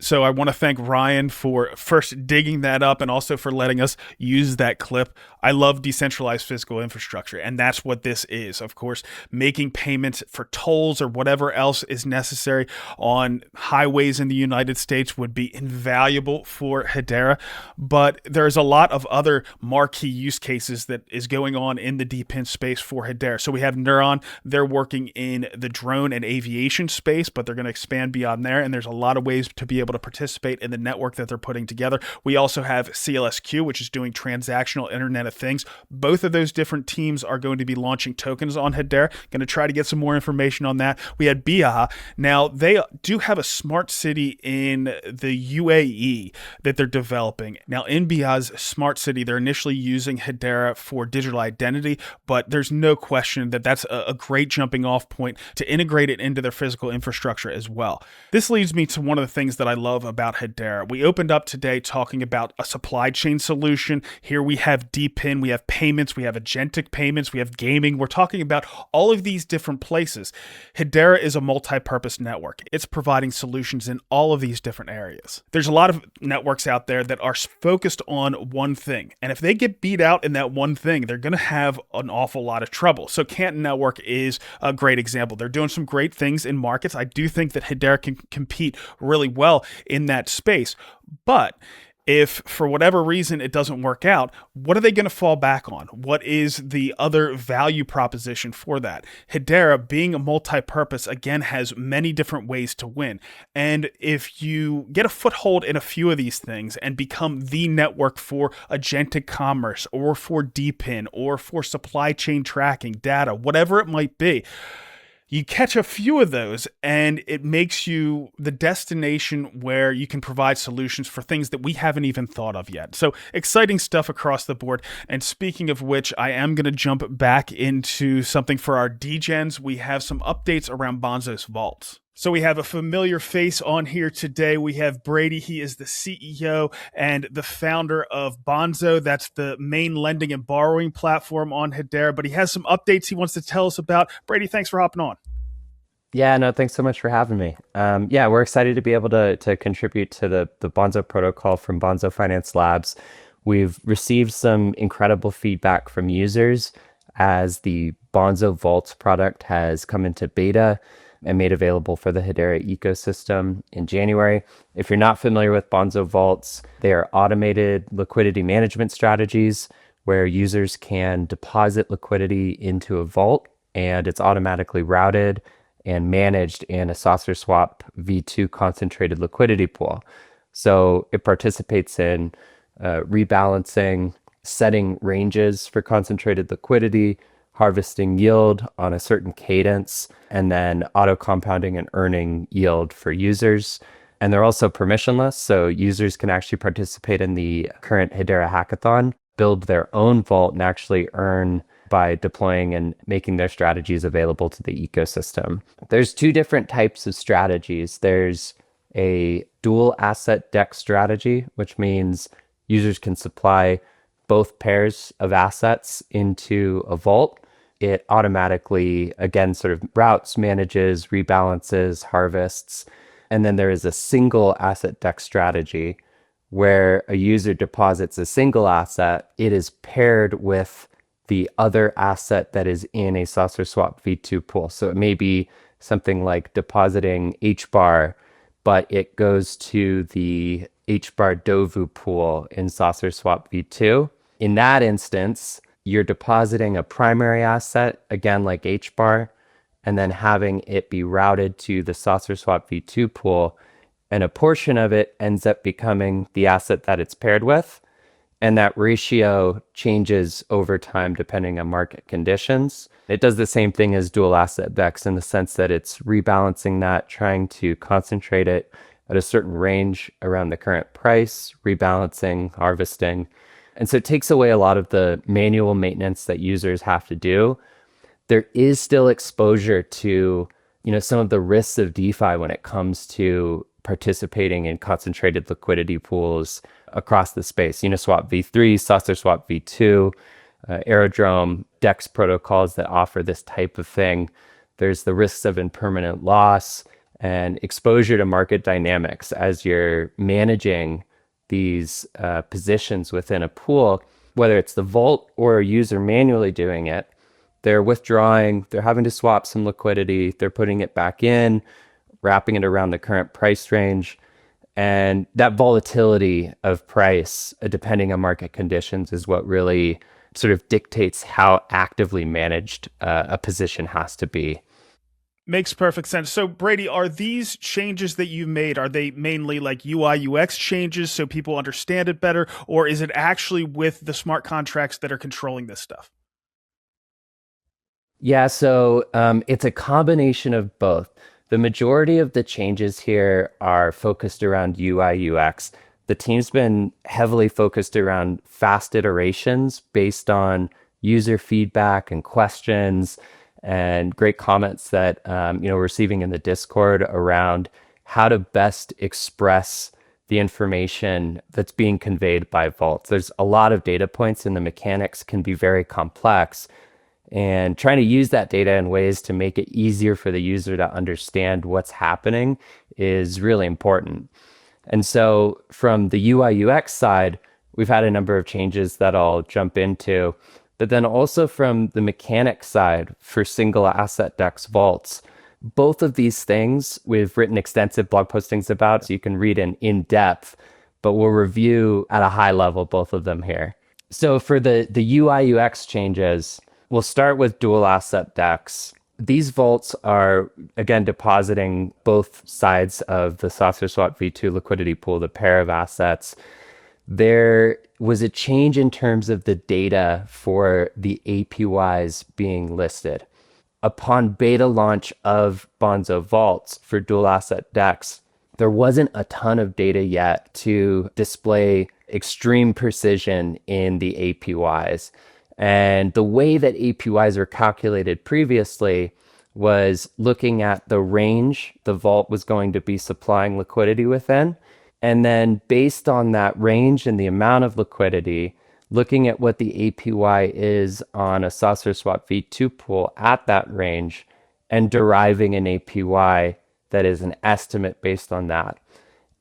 So I want to thank Ryan for first digging that up and also for letting us use that clip. I love decentralized physical infrastructure, and that's what this is. Of course, making payments for tolls or whatever else is necessary on highways in the United States would be invaluable for Hedera, but there's a lot of other marquee use cases that is going on in the DePin space for Hedera. So we have Neuron. They're working in the drone and aviation space, but they're going to expand beyond there, and there's a lot of ways to be able to participate in the network that they're putting together. We also have CLSQ, which is doing transactional Internet of Things. Both of those different teams are going to be launching tokens on Hedera. Going to try to get some more information on that. We had BIA. Now, they do have a smart city in the UAE that they're developing. Now, in BIA's smart city, they're initially using Hedera for digital identity, but there's no question that that's a great jumping off point to integrate it into their physical infrastructure as well. This leads me to one of the things that I love about Hedera. We opened up today talking about a supply chain solution. Here we have DePin, we have payments, we have agentic payments, we have gaming. We're talking about all of these different places. Hedera is a multi-purpose network. It's providing solutions in all of these different areas. There's a lot of networks out there that are focused on one thing. And if they get beat out in that one thing, they're going to have an awful lot of trouble. So Canton Network is a great example. They're doing some great things in markets. I do think that Hedera can compete really well in that space. But if for whatever reason it doesn't work out, what are they going to fall back on? What is the other value proposition for that? Hedera, being a multi-purpose, again, has many different ways to win. And if you get a foothold in a few of these things and become the network for agentic commerce or for DePin or for supply chain tracking data, whatever it might be, You catch a few of those, and it makes you the destination where you can provide solutions for things that we haven't even thought of yet. So exciting stuff across the board. And speaking of which, I am going to jump back into something for our DGens. We have some updates around Bonzo's vaults. So we have a familiar face on here today. We have Brady. He is the CEO and the founder of Bonzo. That's the main lending and borrowing platform on Hedera. But he has some updates he wants to tell us about. Brady, thanks for hopping on. Yeah, no, thanks so much for having me. Yeah, we're excited to be able to contribute to the Bonzo protocol from Bonzo Finance Labs. We've received some incredible feedback from users as the Bonzo Vaults product has come into beta and made available for the Hedera ecosystem in January. If you're not familiar with Bonzo Vaults, they are automated liquidity management strategies where users can deposit liquidity into a vault and it's automatically routed and managed in a SaucerSwap V3 concentrated liquidity pool. So it participates in rebalancing, setting ranges for concentrated liquidity, harvesting yield on a certain cadence, and then auto-compounding and earning yield for users. And they're also permissionless, so users can actually participate in the current Hedera hackathon, build their own vault, and actually earn by deploying and making their strategies available to the ecosystem. There's two different types of strategies. There's a dual asset DEX strategy, which means users can supply both pairs of assets into a vault. It automatically, again, sort of routes, manages, rebalances, harvests. And then there is a single asset DEX strategy where a user deposits a single asset. It is paired with the other asset that is in a SaucerSwap V3 pool. So it may be something like depositing HBAR, but it goes to the HBAR Dovu pool in SaucerSwap V3. In that instance, you're depositing a primary asset, again, like HBAR, and then having it be routed to the SaucerSwap V3 pool. And a portion of it ends up becoming the asset that it's paired with. And that ratio changes over time depending on market conditions. It does the same thing as dual asset DEX in the sense that it's rebalancing that, trying to concentrate it at a certain range around the current price, rebalancing, harvesting. And so it takes away a lot of the manual maintenance that users have to do. There is still exposure to, some of the risks of DeFi when it comes to participating in concentrated liquidity pools across the space. Uniswap V3, SaucerSwap V2, Aerodrome, DEX protocols that offer this type of thing. There's the risks of impermanent loss and exposure to market dynamics as you're managing these positions within a pool, whether it's the vault or a user manually doing it. They're withdrawing, they're having to swap some liquidity, they're putting it back in, wrapping it around the current price range. And that volatility of price, depending on market conditions, is what really sort of dictates how actively managed a position has to be. Makes perfect sense. So, Brady, are these changes that you made, are they mainly like UI, UX changes so people understand it better, or is it actually with the smart contracts that are controlling this stuff? Yeah, so it's a combination of both. The majority of the changes here are focused around UI, UX. The team's been heavily focused around fast iterations based on user feedback and questions and great comments that we're receiving in the Discord around how to best express the information that's being conveyed by vaults. There's a lot of data points and the mechanics can be very complex. And trying to use that data in ways to make it easier for the user to understand what's happening is really important. And so from the UI UX side, we've had a number of changes that I'll jump into. But then also from the mechanics side for single asset DEX vaults, both of these things we've written extensive blog postings about, so you can read in depth, but we'll review at a high level both of them here. So for the UI UX changes, we'll start with dual asset DEX. These vaults are, again, depositing both sides of the SaucerSwap V3 liquidity pool, the pair of assets. There was a change in terms of the data for the APYs being listed. upon beta launch of Bonzo vaults for dual asset DEX, there wasn't a ton of data yet to display extreme precision in the APYs. And the way that APYs are calculated previously was looking at the range the vault was going to be supplying liquidity within. And then based on that range and the amount of liquidity, looking at what the APY is on a SaucerSwap V2 pool at that range and deriving an APY that is an estimate based on that.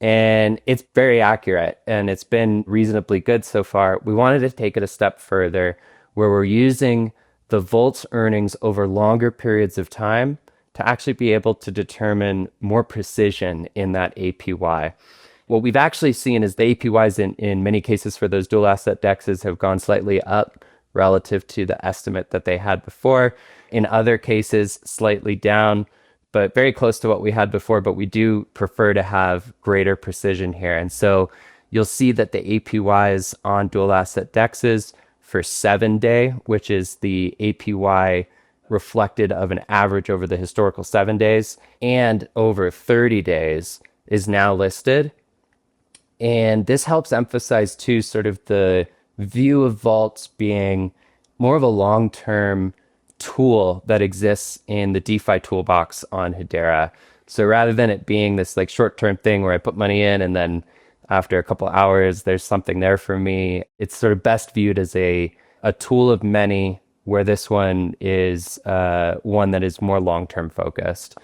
And it's very accurate and it's been reasonably good so far. We wanted to take it a step further where we're using the vault's earnings over longer periods of time to actually be able to determine more precision in that APY. What we've actually seen is the APYs in many cases for those dual asset DEXs have gone slightly up relative to the estimate that they had before. In other cases, slightly down, but very close to what we had before, but we do prefer to have greater precision here. And so you'll see that the APYs on dual asset DEXs for 7-day, which is the APY reflected of an average over the historical 7 days, and over 30 days is now listed. And this helps emphasize too sort of the view of vaults being more of a long-term tool that exists in the DeFi toolbox on Hedera. So rather than it being this like short-term thing where I put money in and then after a couple hours there's something there for me, it's sort of best viewed as a tool of many, where this one is one that is more long-term focused.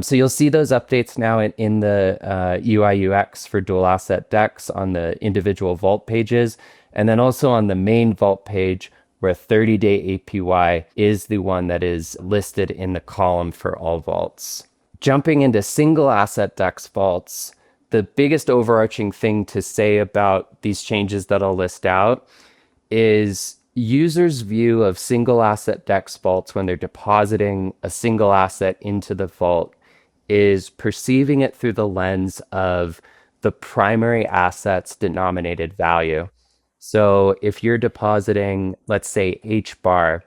So you'll see those updates now in the UI UX for dual asset DEX on the individual vault pages, and then also on the main vault page where 30-day APY is the one that is listed in the column for all vaults. Jumping into single asset DEX vaults, the biggest overarching thing to say about these changes that I'll list out is users' view of single asset DEX vaults when they're depositing a single asset into the vault is perceiving it through the lens of the primary asset's denominated value. So if you're depositing, let's say, HBAR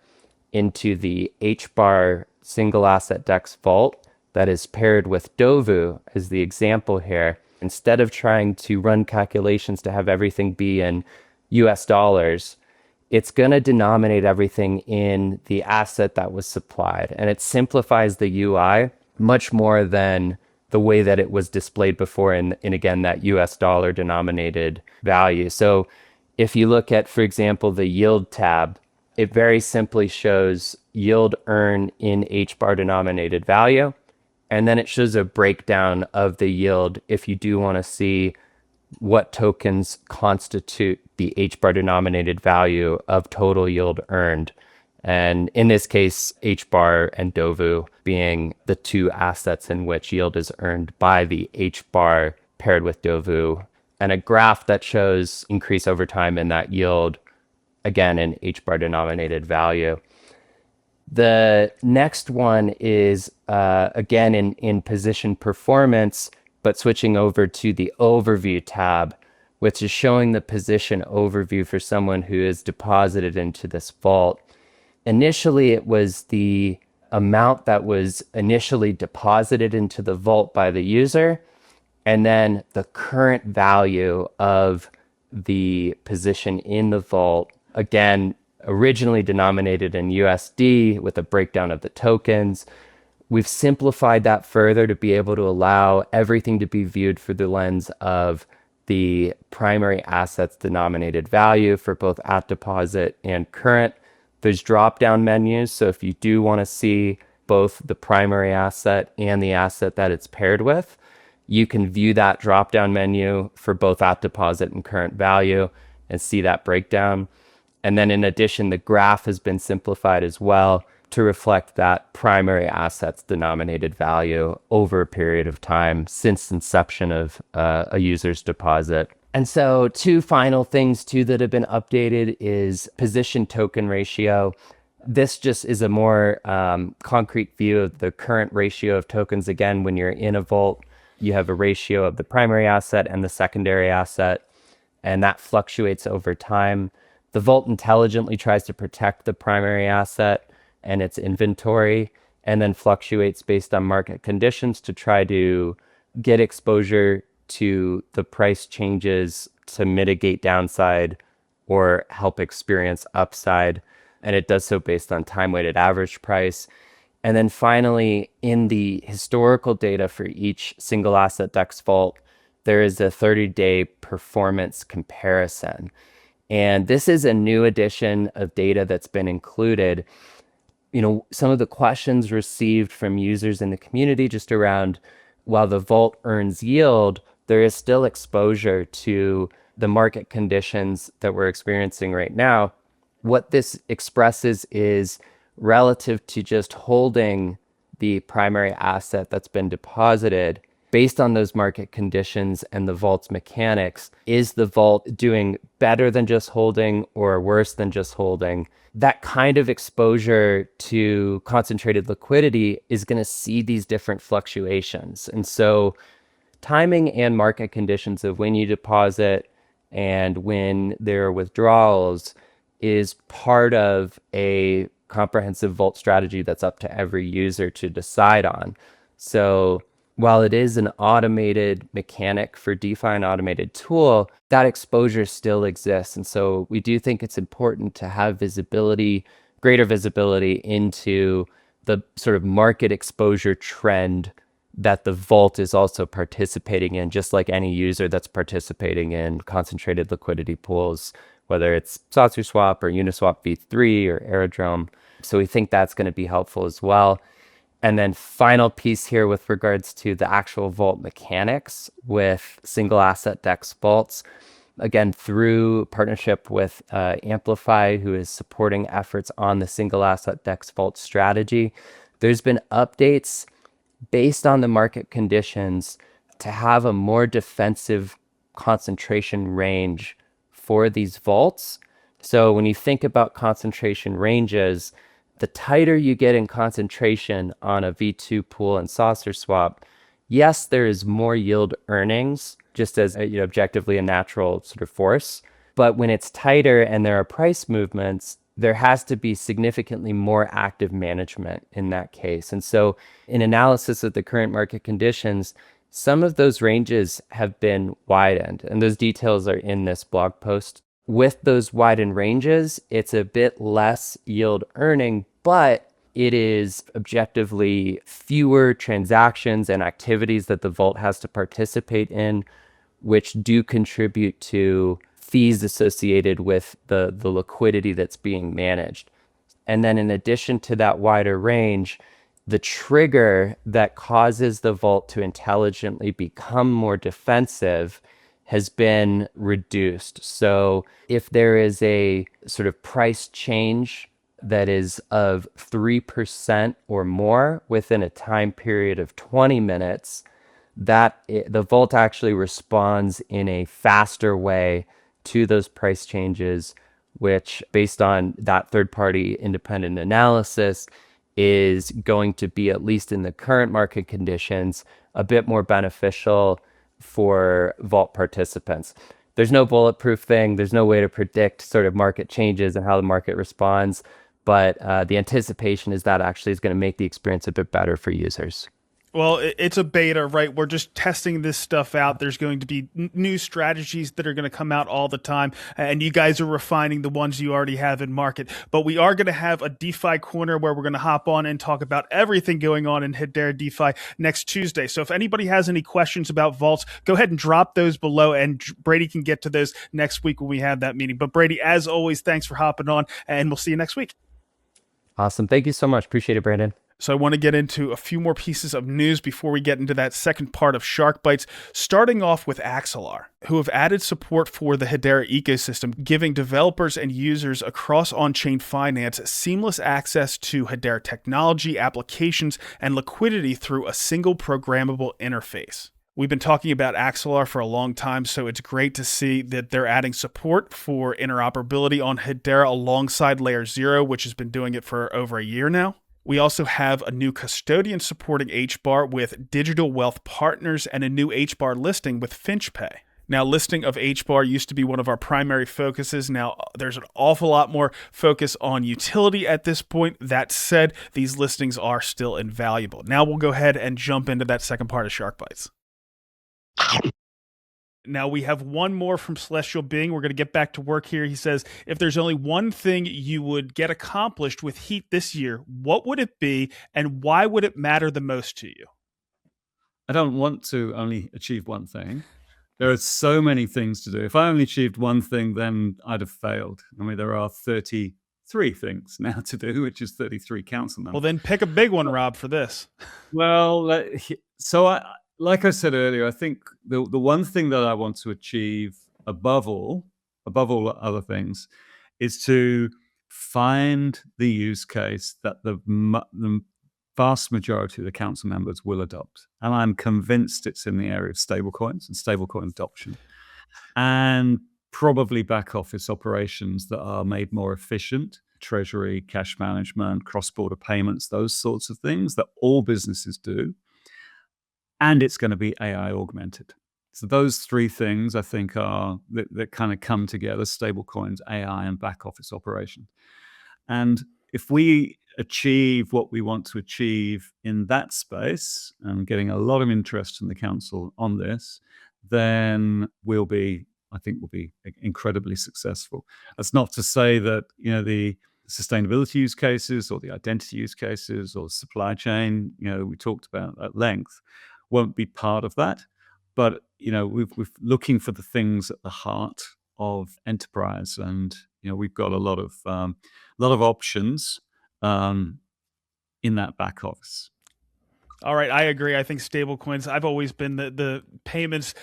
into the HBAR single asset DEX vault that is paired with Dovu as the example here, instead of trying to run calculations to have everything be in US dollars, it's going to denominate everything in the asset that was supplied. And it simplifies the UI much more than the way that it was displayed before in again, that US dollar denominated value. So if you look at, for example, the yield tab, it very simply shows yield earn in HBAR denominated value. And then it shows a breakdown of the yield if you do want to see what tokens constitute the HBAR denominated value of total yield earned. And in this case, HBAR and Dovu being the two assets in which yield is earned by the HBAR paired with Dovu, and a graph that shows increase over time in that yield, again, in HBAR denominated value. The next one is, again, in position performance, but switching over to the overview tab, which is showing the position overview for someone who is deposited into this vault. Initially, it was the amount that was initially deposited into the vault by the user, and then the current value of the position in the vault, again, originally denominated in USD with a breakdown of the tokens. We've simplified that further to be able to allow everything to be viewed through the lens of the primary assets denominated value for both at deposit and current. There's drop-down menus, so if you do want to see both the primary asset and the asset that it's paired with, you can view that drop-down menu for both at deposit and current value and see that breakdown. And then in addition, the graph has been simplified as well to reflect that primary assets denominated value over a period of time since inception of a user's deposit. And so two final things too that have been updated is position token ratio. This just is a more concrete view of the current ratio of tokens. Again, when you're in a vault, you have a ratio of the primary asset and the secondary asset, and that fluctuates over time. The vault intelligently tries to protect the primary asset and its inventory, and then fluctuates based on market conditions to try to get exposure to the price changes to mitigate downside or help experience upside. And it does so based on time-weighted average price. And then finally, in the historical data for each single asset DEX vault, there is a 30-day performance comparison. And this is a new addition of data that's been included. Some of the questions received from users in the community just around, while the vault earns yield, there is still exposure to the market conditions that we're experiencing right now. What this expresses is relative to just holding the primary asset that's been deposited based on those market conditions and the vault's mechanics. Is the vault doing better than just holding or worse than just holding? That kind of exposure to concentrated liquidity is going to see these different fluctuations. And so timing and market conditions of when you deposit and when there are withdrawals is part of a comprehensive vault strategy that's up to every user to decide on. So while it is an automated mechanic for DeFi, an automated tool, that exposure still exists. And so we do think it's important to have visibility, greater visibility into the sort of market exposure trend that the vault is also participating in, just like any user that's participating in concentrated liquidity pools, whether it's SaucerSwap or Uniswap V3 or Aerodrome. So we think that's going to be helpful as well. And then final piece here with regards to the actual vault mechanics with single asset DEX vaults. Again, through partnership with Amplify, who is supporting efforts on the single asset DEX vault strategy, there's been updates based on the market conditions to have a more defensive concentration range for these vaults. So when you think about concentration ranges, the tighter you get in concentration on a V2 pool and SaucerSwap, yes, there is more yield earnings, just as objectively a natural sort of force. But when it's tighter and there are price movements, there has to be significantly more active management in that case. And so in analysis of the current market conditions, some of those ranges have been widened, and those details are in this blog post. With those widened ranges, it's a bit less yield earning, but it is objectively fewer transactions and activities that the vault has to participate in, which do contribute to fees associated with the liquidity that's being managed. And then in addition to that wider range, the trigger that causes the vault to intelligently become more defensive has been reduced. So if there is a sort of price change that is of 3% or more within a time period of 20 minutes, the vault actually responds in a faster way to those price changes, which based on that third-party independent analysis is going to be, at least in the current market conditions, a bit more beneficial for vault participants. There's no bulletproof thing. There's no way to predict sort of market changes and how the market responds. But the anticipation is that actually is going to make the experience a bit better for users. Well, it's a beta, right? We're just testing this stuff out. There's going to be new strategies that are going to come out all the time, and you guys are refining the ones you already have in market. But we are going to have a DeFi corner where we're going to hop on and talk about everything going on in Hedera DeFi next Tuesday. So if anybody has any questions about vaults, go ahead and drop those below, and Brady can get to those next week when we have that meeting. But Brady, as always, thanks for hopping on, and we'll see you next week. Awesome. Thank you so much. Appreciate it, Brandon. So I want to get into a few more pieces of news before we get into that second part of Shark Bites, starting off with Axelar, who have added support for the Hedera ecosystem, giving developers and users across on-chain finance seamless access to Hedera technology, applications, and liquidity through a single programmable interface. We've been talking about Axelar for a long time, so it's great to see that they're adding support for interoperability on Hedera alongside Layer 0, which has been doing it for over a year now. We also have a new custodian supporting HBAR with Digital Wealth Partners and a new HBAR listing with FinchPay. Now, listing of HBAR used to be one of our primary focuses. Now, there's an awful lot more focus on utility at this point. That said, these listings are still invaluable. Now we'll go ahead and jump into that second part of Shark Bites. Now we have one more from Celestial Being. We're going to get back to work here. He says, if there's only one thing you would get accomplished with Heat this year, what would it be, and why would it matter the most to you? I don't want to only achieve one thing. There are so many things to do. If I only achieved one thing, then I'd have failed. I mean, there are 33 things now to do, which is 33 council members. Well, then pick a big one, Rob, for this. Well, so like I said earlier, I think the one thing that I want to achieve above all other things, is to find the use case that the vast majority of the council members will adopt. And I'm convinced it's in the area of stablecoins and stablecoin adoption, and probably back office operations that are made more efficient, treasury, cash management, cross-border payments, those sorts of things that all businesses do. And it's going to be AI augmented. So those three things, I think, are that kind of come together: stablecoins, AI, and back office operations. And if we achieve what we want to achieve in that space, and getting a lot of interest from the council on this, then I think we'll be incredibly successful. That's not to say that, the sustainability use cases or the identity use cases or supply chain, we talked about at length, won't be part of that. But, we're looking for the things at the heart of enterprise, and, we've got a lot of options in that back office. All right, I agree. I think stablecoins, I've always been the payments,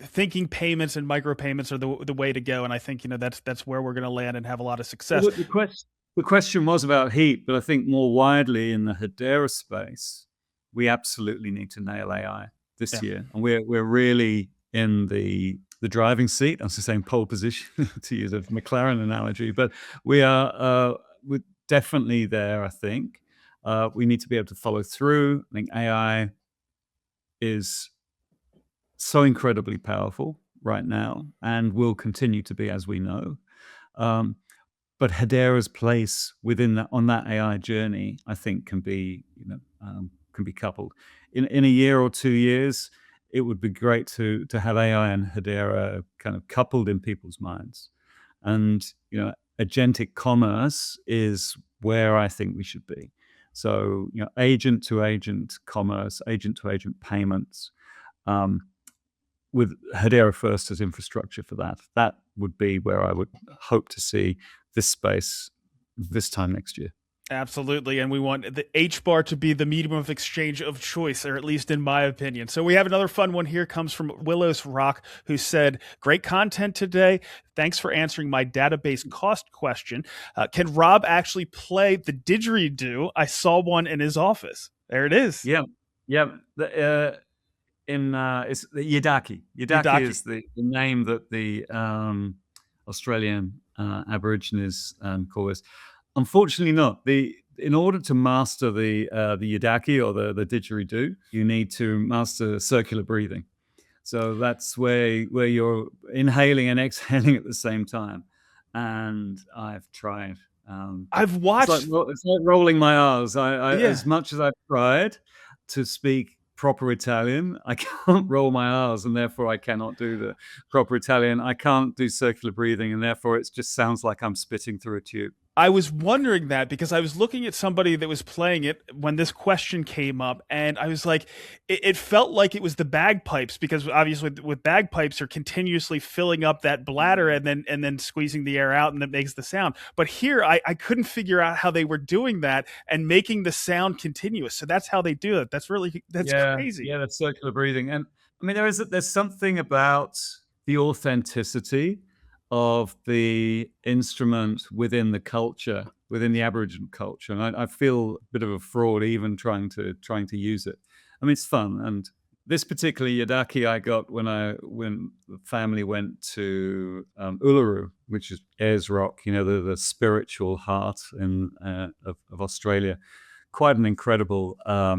thinking payments and micropayments are the way to go. And I think, that's where we're going to land and have a lot of success. Well, the question was about Heat, but I think more widely in the Hedera space, we absolutely need to nail AI this year. And we're really in the driving seat. I was saying pole position to use a McLaren analogy, but we're definitely there, I think. We need to be able to follow through. I think AI is so incredibly powerful right now and will continue to be, as we know. But Hedera's place on that AI journey, I think, can be coupled. In a year or 2 years, it would be great to have AI and Hedera kind of coupled in people's minds. And Agentic Commerce is where I think we should be. So, agent to agent commerce, agent to agent payments, with Hedera first as infrastructure for that. That would be where I would hope to see this space this time next year. Absolutely. And we want the HBAR to be the medium of exchange of choice, or at least in my opinion. So we have another fun one here, comes from Willows Rock, who said, great content today. Thanks for answering my database cost question. Can Rob actually play the didgeridoo? I saw one in his office. There it is. Yeah. It's the Yidaki. Yidaki is the name that the Australian Aborigines call this. Unfortunately not. In order to master the Yidaki or the didgeridoo, you need to master circular breathing. So that's where you're inhaling and exhaling at the same time. And I've tried. I've watched. It's like rolling my R's. As much as I've tried to speak proper Italian, I can't roll my R's, and therefore I cannot do the proper Italian. I can't do circular breathing, and therefore it just sounds like I'm spitting through a tube. I was wondering that because I was looking at somebody that was playing it when this question came up, and I was like, it felt like it was the bagpipes, because obviously with bagpipes, you're continuously filling up that bladder and then squeezing the air out, and that makes the sound. But here, I couldn't figure out how they were doing that and making the sound continuous. So that's how they do it. That's crazy. Yeah, that's circular breathing. And I mean, there's something about the authenticity of the instrument within the culture, within the Aboriginal culture, and I feel a bit of a fraud even trying to use it. I mean, it's fun, and this particular Yidaki I got when the family went to Uluru, which is Ayers Rock, the spiritual heart of Australia, quite an incredible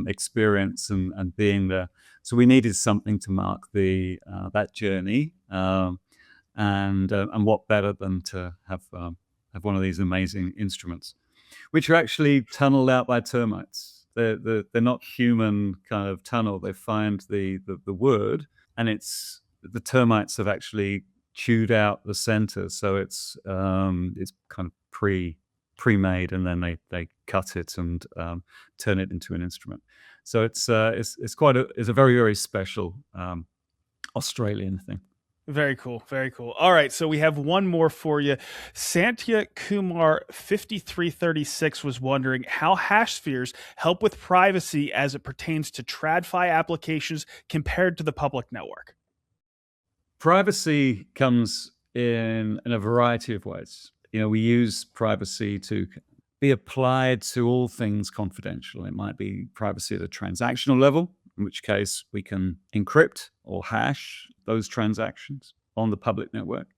experience and being there. So we needed something to mark the that journey, and what better than to have one of these amazing instruments, which are actually tunneled out by termites. They're not human kind of tunnel. They find the word, and it's the termites have actually chewed out the center, so it's kind of pre-made, and then they cut it and turn it into an instrument. So it's a very, very special Australian thing. Very cool. Very cool. All right. So we have one more for you. Santya Kumar 5336 was wondering how hash spheres help with privacy as it pertains to TradFi applications compared to the public network. Privacy comes in a variety of ways. We use privacy to be applied to all things confidential. It might be privacy at a transactional level, in which case we can encrypt or hash those transactions on the public network.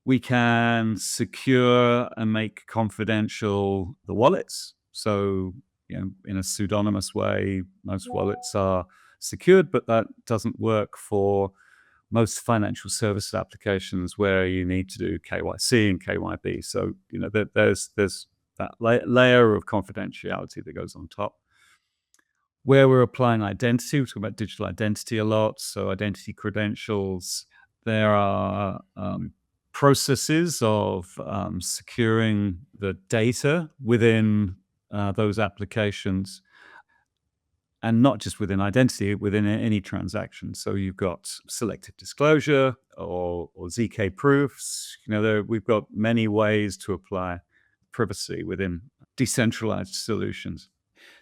We can secure and make confidential the wallets. So, in a pseudonymous way, most wallets are secured, but that doesn't work for most financial services applications where you need to do KYC and KYB. So, there's that layer of confidentiality that goes on top. Where we're applying identity, we're talking about digital identity a lot, so identity credentials. There are processes of securing the data within those applications, and not just within identity, within any transaction. So you've got selective disclosure or ZK proofs. We've got many ways to apply privacy within decentralized solutions.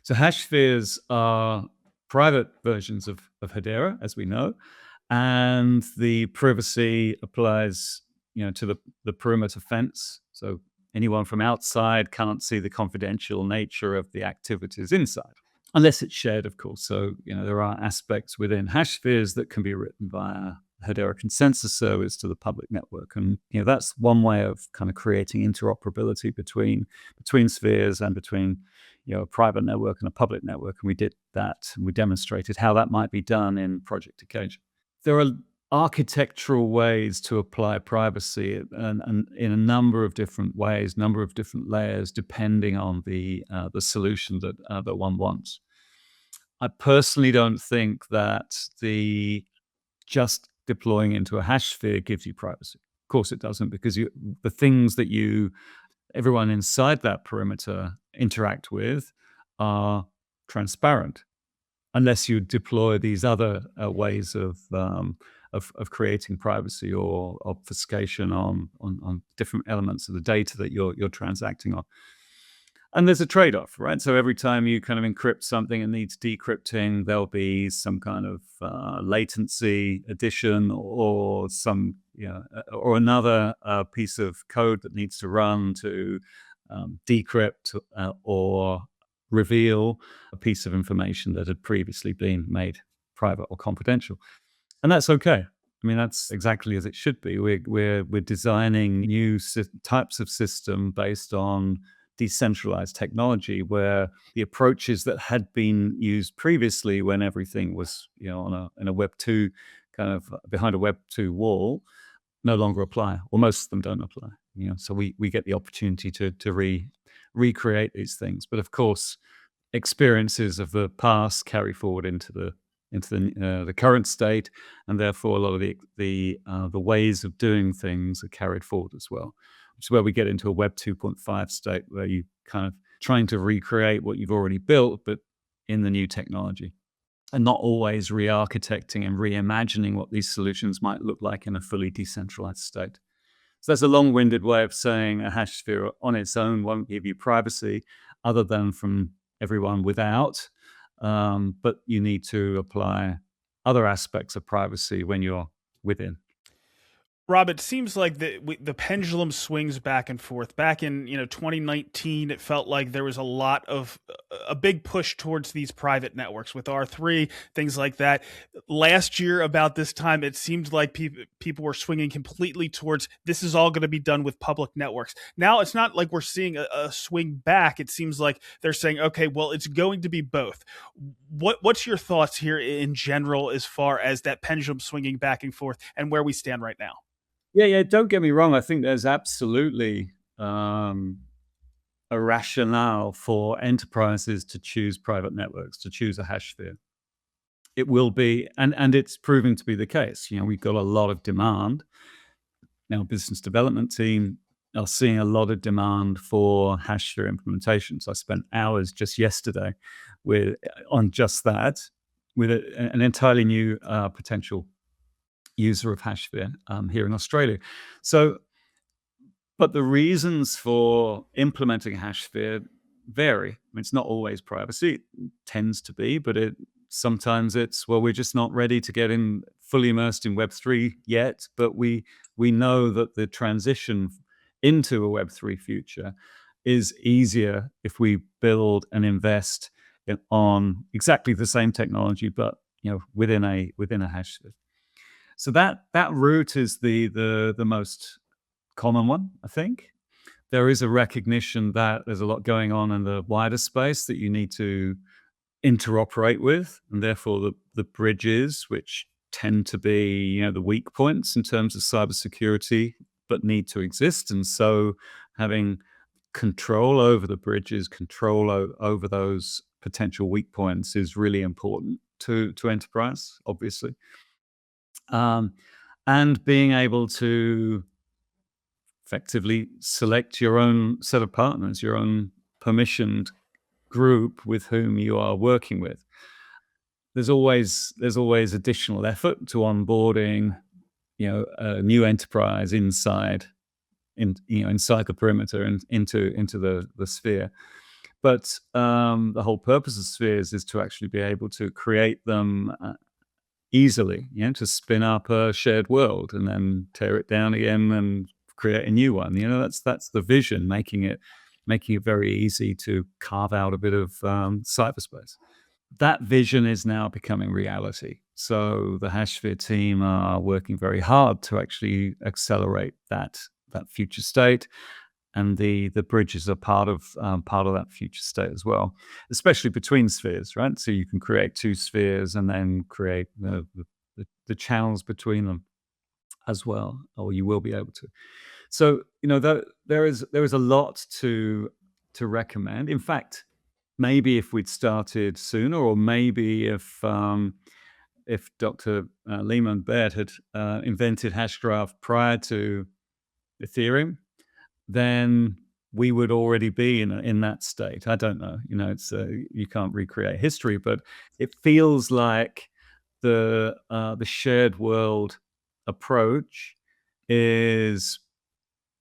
So hash spheres are private versions of Hedera, as we know, and the privacy applies, to the perimeter fence. So anyone from outside can't see the confidential nature of the activities inside, unless it's shared, of course. So, there are aspects within hash spheres that can be written via Hedera consensus service to the public network. And, that's one way of kind of creating interoperability between spheres and between, a private network and a public network. And we did that, and we demonstrated how that might be done in Project Occasion. There are architectural ways to apply privacy and in a number of different ways, number of different layers, depending on the solution that one wants. I personally don't think that just deploying into a hash sphere gives you privacy. Of course it doesn't, because the things that everyone inside that perimeter interact with are transparent, unless you deploy these other ways of creating privacy or obfuscation on different elements of the data that you're transacting on. And there's a trade-off, right? So every time you kind of encrypt something and needs decrypting, there'll be some kind of latency addition or some, or another piece of code that needs to run to decrypt or reveal a piece of information that had previously been made private or confidential. And that's okay. I mean, that's exactly as it should be. We're designing new types of system based on decentralized technology, where the approaches that had been used previously when everything was, in a Web 2 kind of behind a Web 2 wall, no longer apply, or most of them don't apply. So we get the opportunity to recreate these things. But of course, experiences of the past carry forward into the current state, and therefore a lot of the ways of doing things are carried forward as well, which is where we get into a Web 2.5 state, where you kind of trying to recreate what you've already built, but in the new technology, and not always re-architecting and reimagining what these solutions might look like in a fully decentralized state. So that's a long-winded way of saying a hash sphere on its own won't give you privacy other than from everyone without, but you need to apply other aspects of privacy when you're within. Rob, it seems like the pendulum swings back and forth. Back in 2019, it felt like there was a big push towards these private networks with R3, things like that. Last year, about this time, it seemed like people were swinging completely towards this is all going to be done with public networks. Now it's not like we're seeing a swing back. It seems like they're saying, okay, well, it's going to be both. What's your thoughts here in general as far as that pendulum swinging back and forth and where we stand right now? Yeah. Don't get me wrong. I think there's absolutely a rationale for enterprises to choose private networks, to choose a Hashsphere. It will be, and it's proving to be the case. We've got a lot of demand. Now, business development team are seeing a lot of demand for Hashsphere implementations. I spent hours just yesterday on just that with an entirely new potential user of Hashsphere here in Australia. So, but the reasons for implementing Hashsphere vary. I mean, it's not always privacy. It tends to be, but sometimes it's, well, we're just not ready to get fully immersed in Web3 yet, but we know that the transition into a Web3 future is easier if we build and invest on exactly the same technology, but within a Hashsphere. So that route is the most common one, I think. There is a recognition that there's a lot going on in the wider space that you need to interoperate with, and therefore the bridges, which tend to be the weak points in terms of cybersecurity, but need to exist. And so having control over the bridges, control over those potential weak points is really important to enterprise, obviously. And being able to effectively select your own set of partners, your own permissioned group with whom you are working with. There's always additional effort to onboarding, a new enterprise inside the perimeter and into the sphere. But the whole purpose of spheres is to actually be able to create them easily, to spin up a shared world and then tear it down again and create a new one. That's the vision, making it very easy to carve out a bit of cyberspace. That vision is now becoming reality. So the Hashsphere team are working very hard to actually accelerate that future state, and the bridges are part of that future state as well, especially between spheres, right? So you can create two spheres and then create the channels between them as well, or you will be able to. So there is a lot to recommend. In fact, maybe if we'd started sooner, or maybe if Dr. Lehman Baird had invented Hashgraph prior to Ethereum, then we would already be in that state. I don't know. It's you can't recreate history, but it feels like the shared world approach is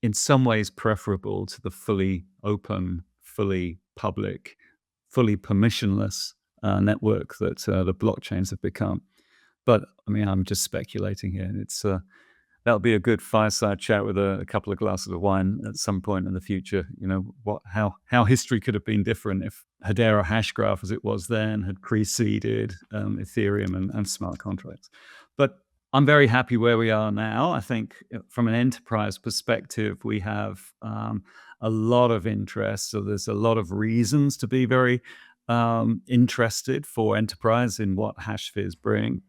in some ways preferable to the fully open, fully public, fully permissionless network that the blockchains have become. But I mean, I'm just speculating here. It's that'll be a good fireside chat with a couple of glasses of wine at some point in the future. How history could have been different if Hedera Hashgraph, as it was then, had preceded Ethereum and smart contracts. But I'm very happy where we are now. I think from an enterprise perspective, we have a lot of interest. So there's a lot of reasons to be very interested for enterprise in what Hashspheres bring.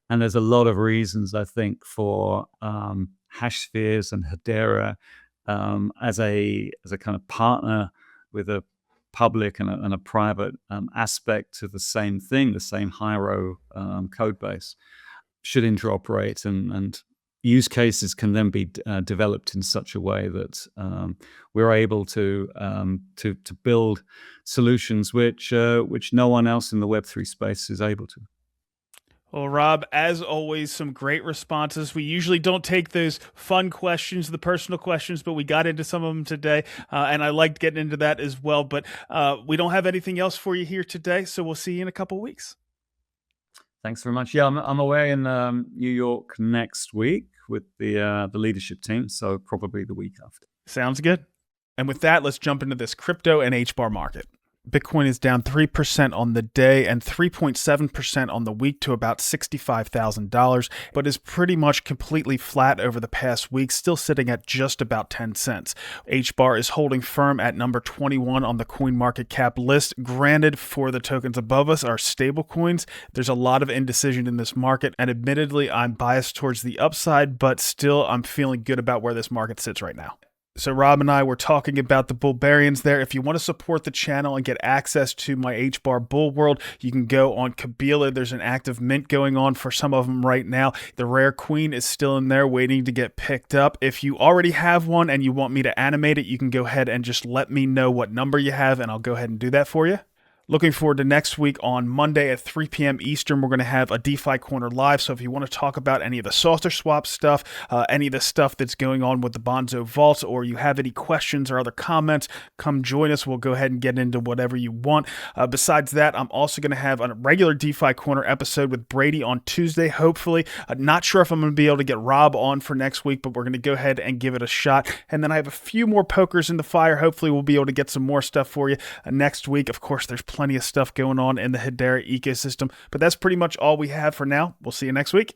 And there's a lot of reasons, I think, for Hashspheres and Hedera as a kind of partner with a public and a private aspect to the same thing, the same Hyro code base, should interoperate, and use cases can then be developed in such a way that we're able to build solutions which no one else in the Web3 space is able to. Well, Rob, as always, some great responses. We usually don't take those fun questions, the personal questions, but we got into some of them today, and I liked getting into that as well. But we don't have anything else for you here today, so we'll see you in a couple weeks. Thanks very much. Yeah, I'm away in New York next week with the leadership team. So probably the week after. Sounds good. And with that, let's jump into this crypto and HBAR market. Bitcoin is down 3% on the day and 3.7% on the week to about $65,000, but is pretty much completely flat over the past week, still sitting at just about 10 cents. HBAR is holding firm at number 21 on the CoinMarketCap list. Granted, for the tokens above us are stable coins. There's a lot of indecision in this market, and admittedly, I'm biased towards the upside, but still, I'm feeling good about where this market sits right now. So Rob and I were talking about the Bullbarians there. If you want to support the channel and get access to my HBAR Bull World, you can go on Kabila. There's an active mint going on for some of them right now. The Rare Queen is still in there waiting to get picked up. If you already have one and you want me to animate it, you can go ahead and just let me know what number you have, and I'll go ahead and do that for you. Looking forward to next week on Monday at 3 p.m. Eastern. We're going to have a DeFi Corner live. So if you want to talk about any of the SaucerSwap stuff, any of the stuff that's going on with the Bonzo vaults, or you have any questions or other comments, come join us. We'll go ahead and get into whatever you want. Besides that, I'm also going to have a regular DeFi Corner episode with Brady on Tuesday, hopefully. Not sure if I'm going to be able to get Rob on for next week, but we're going to go ahead and give it a shot. And then I have a few more pokers in the fire. Hopefully we'll be able to get some more stuff for you next week. Of course, there's plenty of stuff going on in the Hedera ecosystem, but that's pretty much all we have for now. We'll see you next week.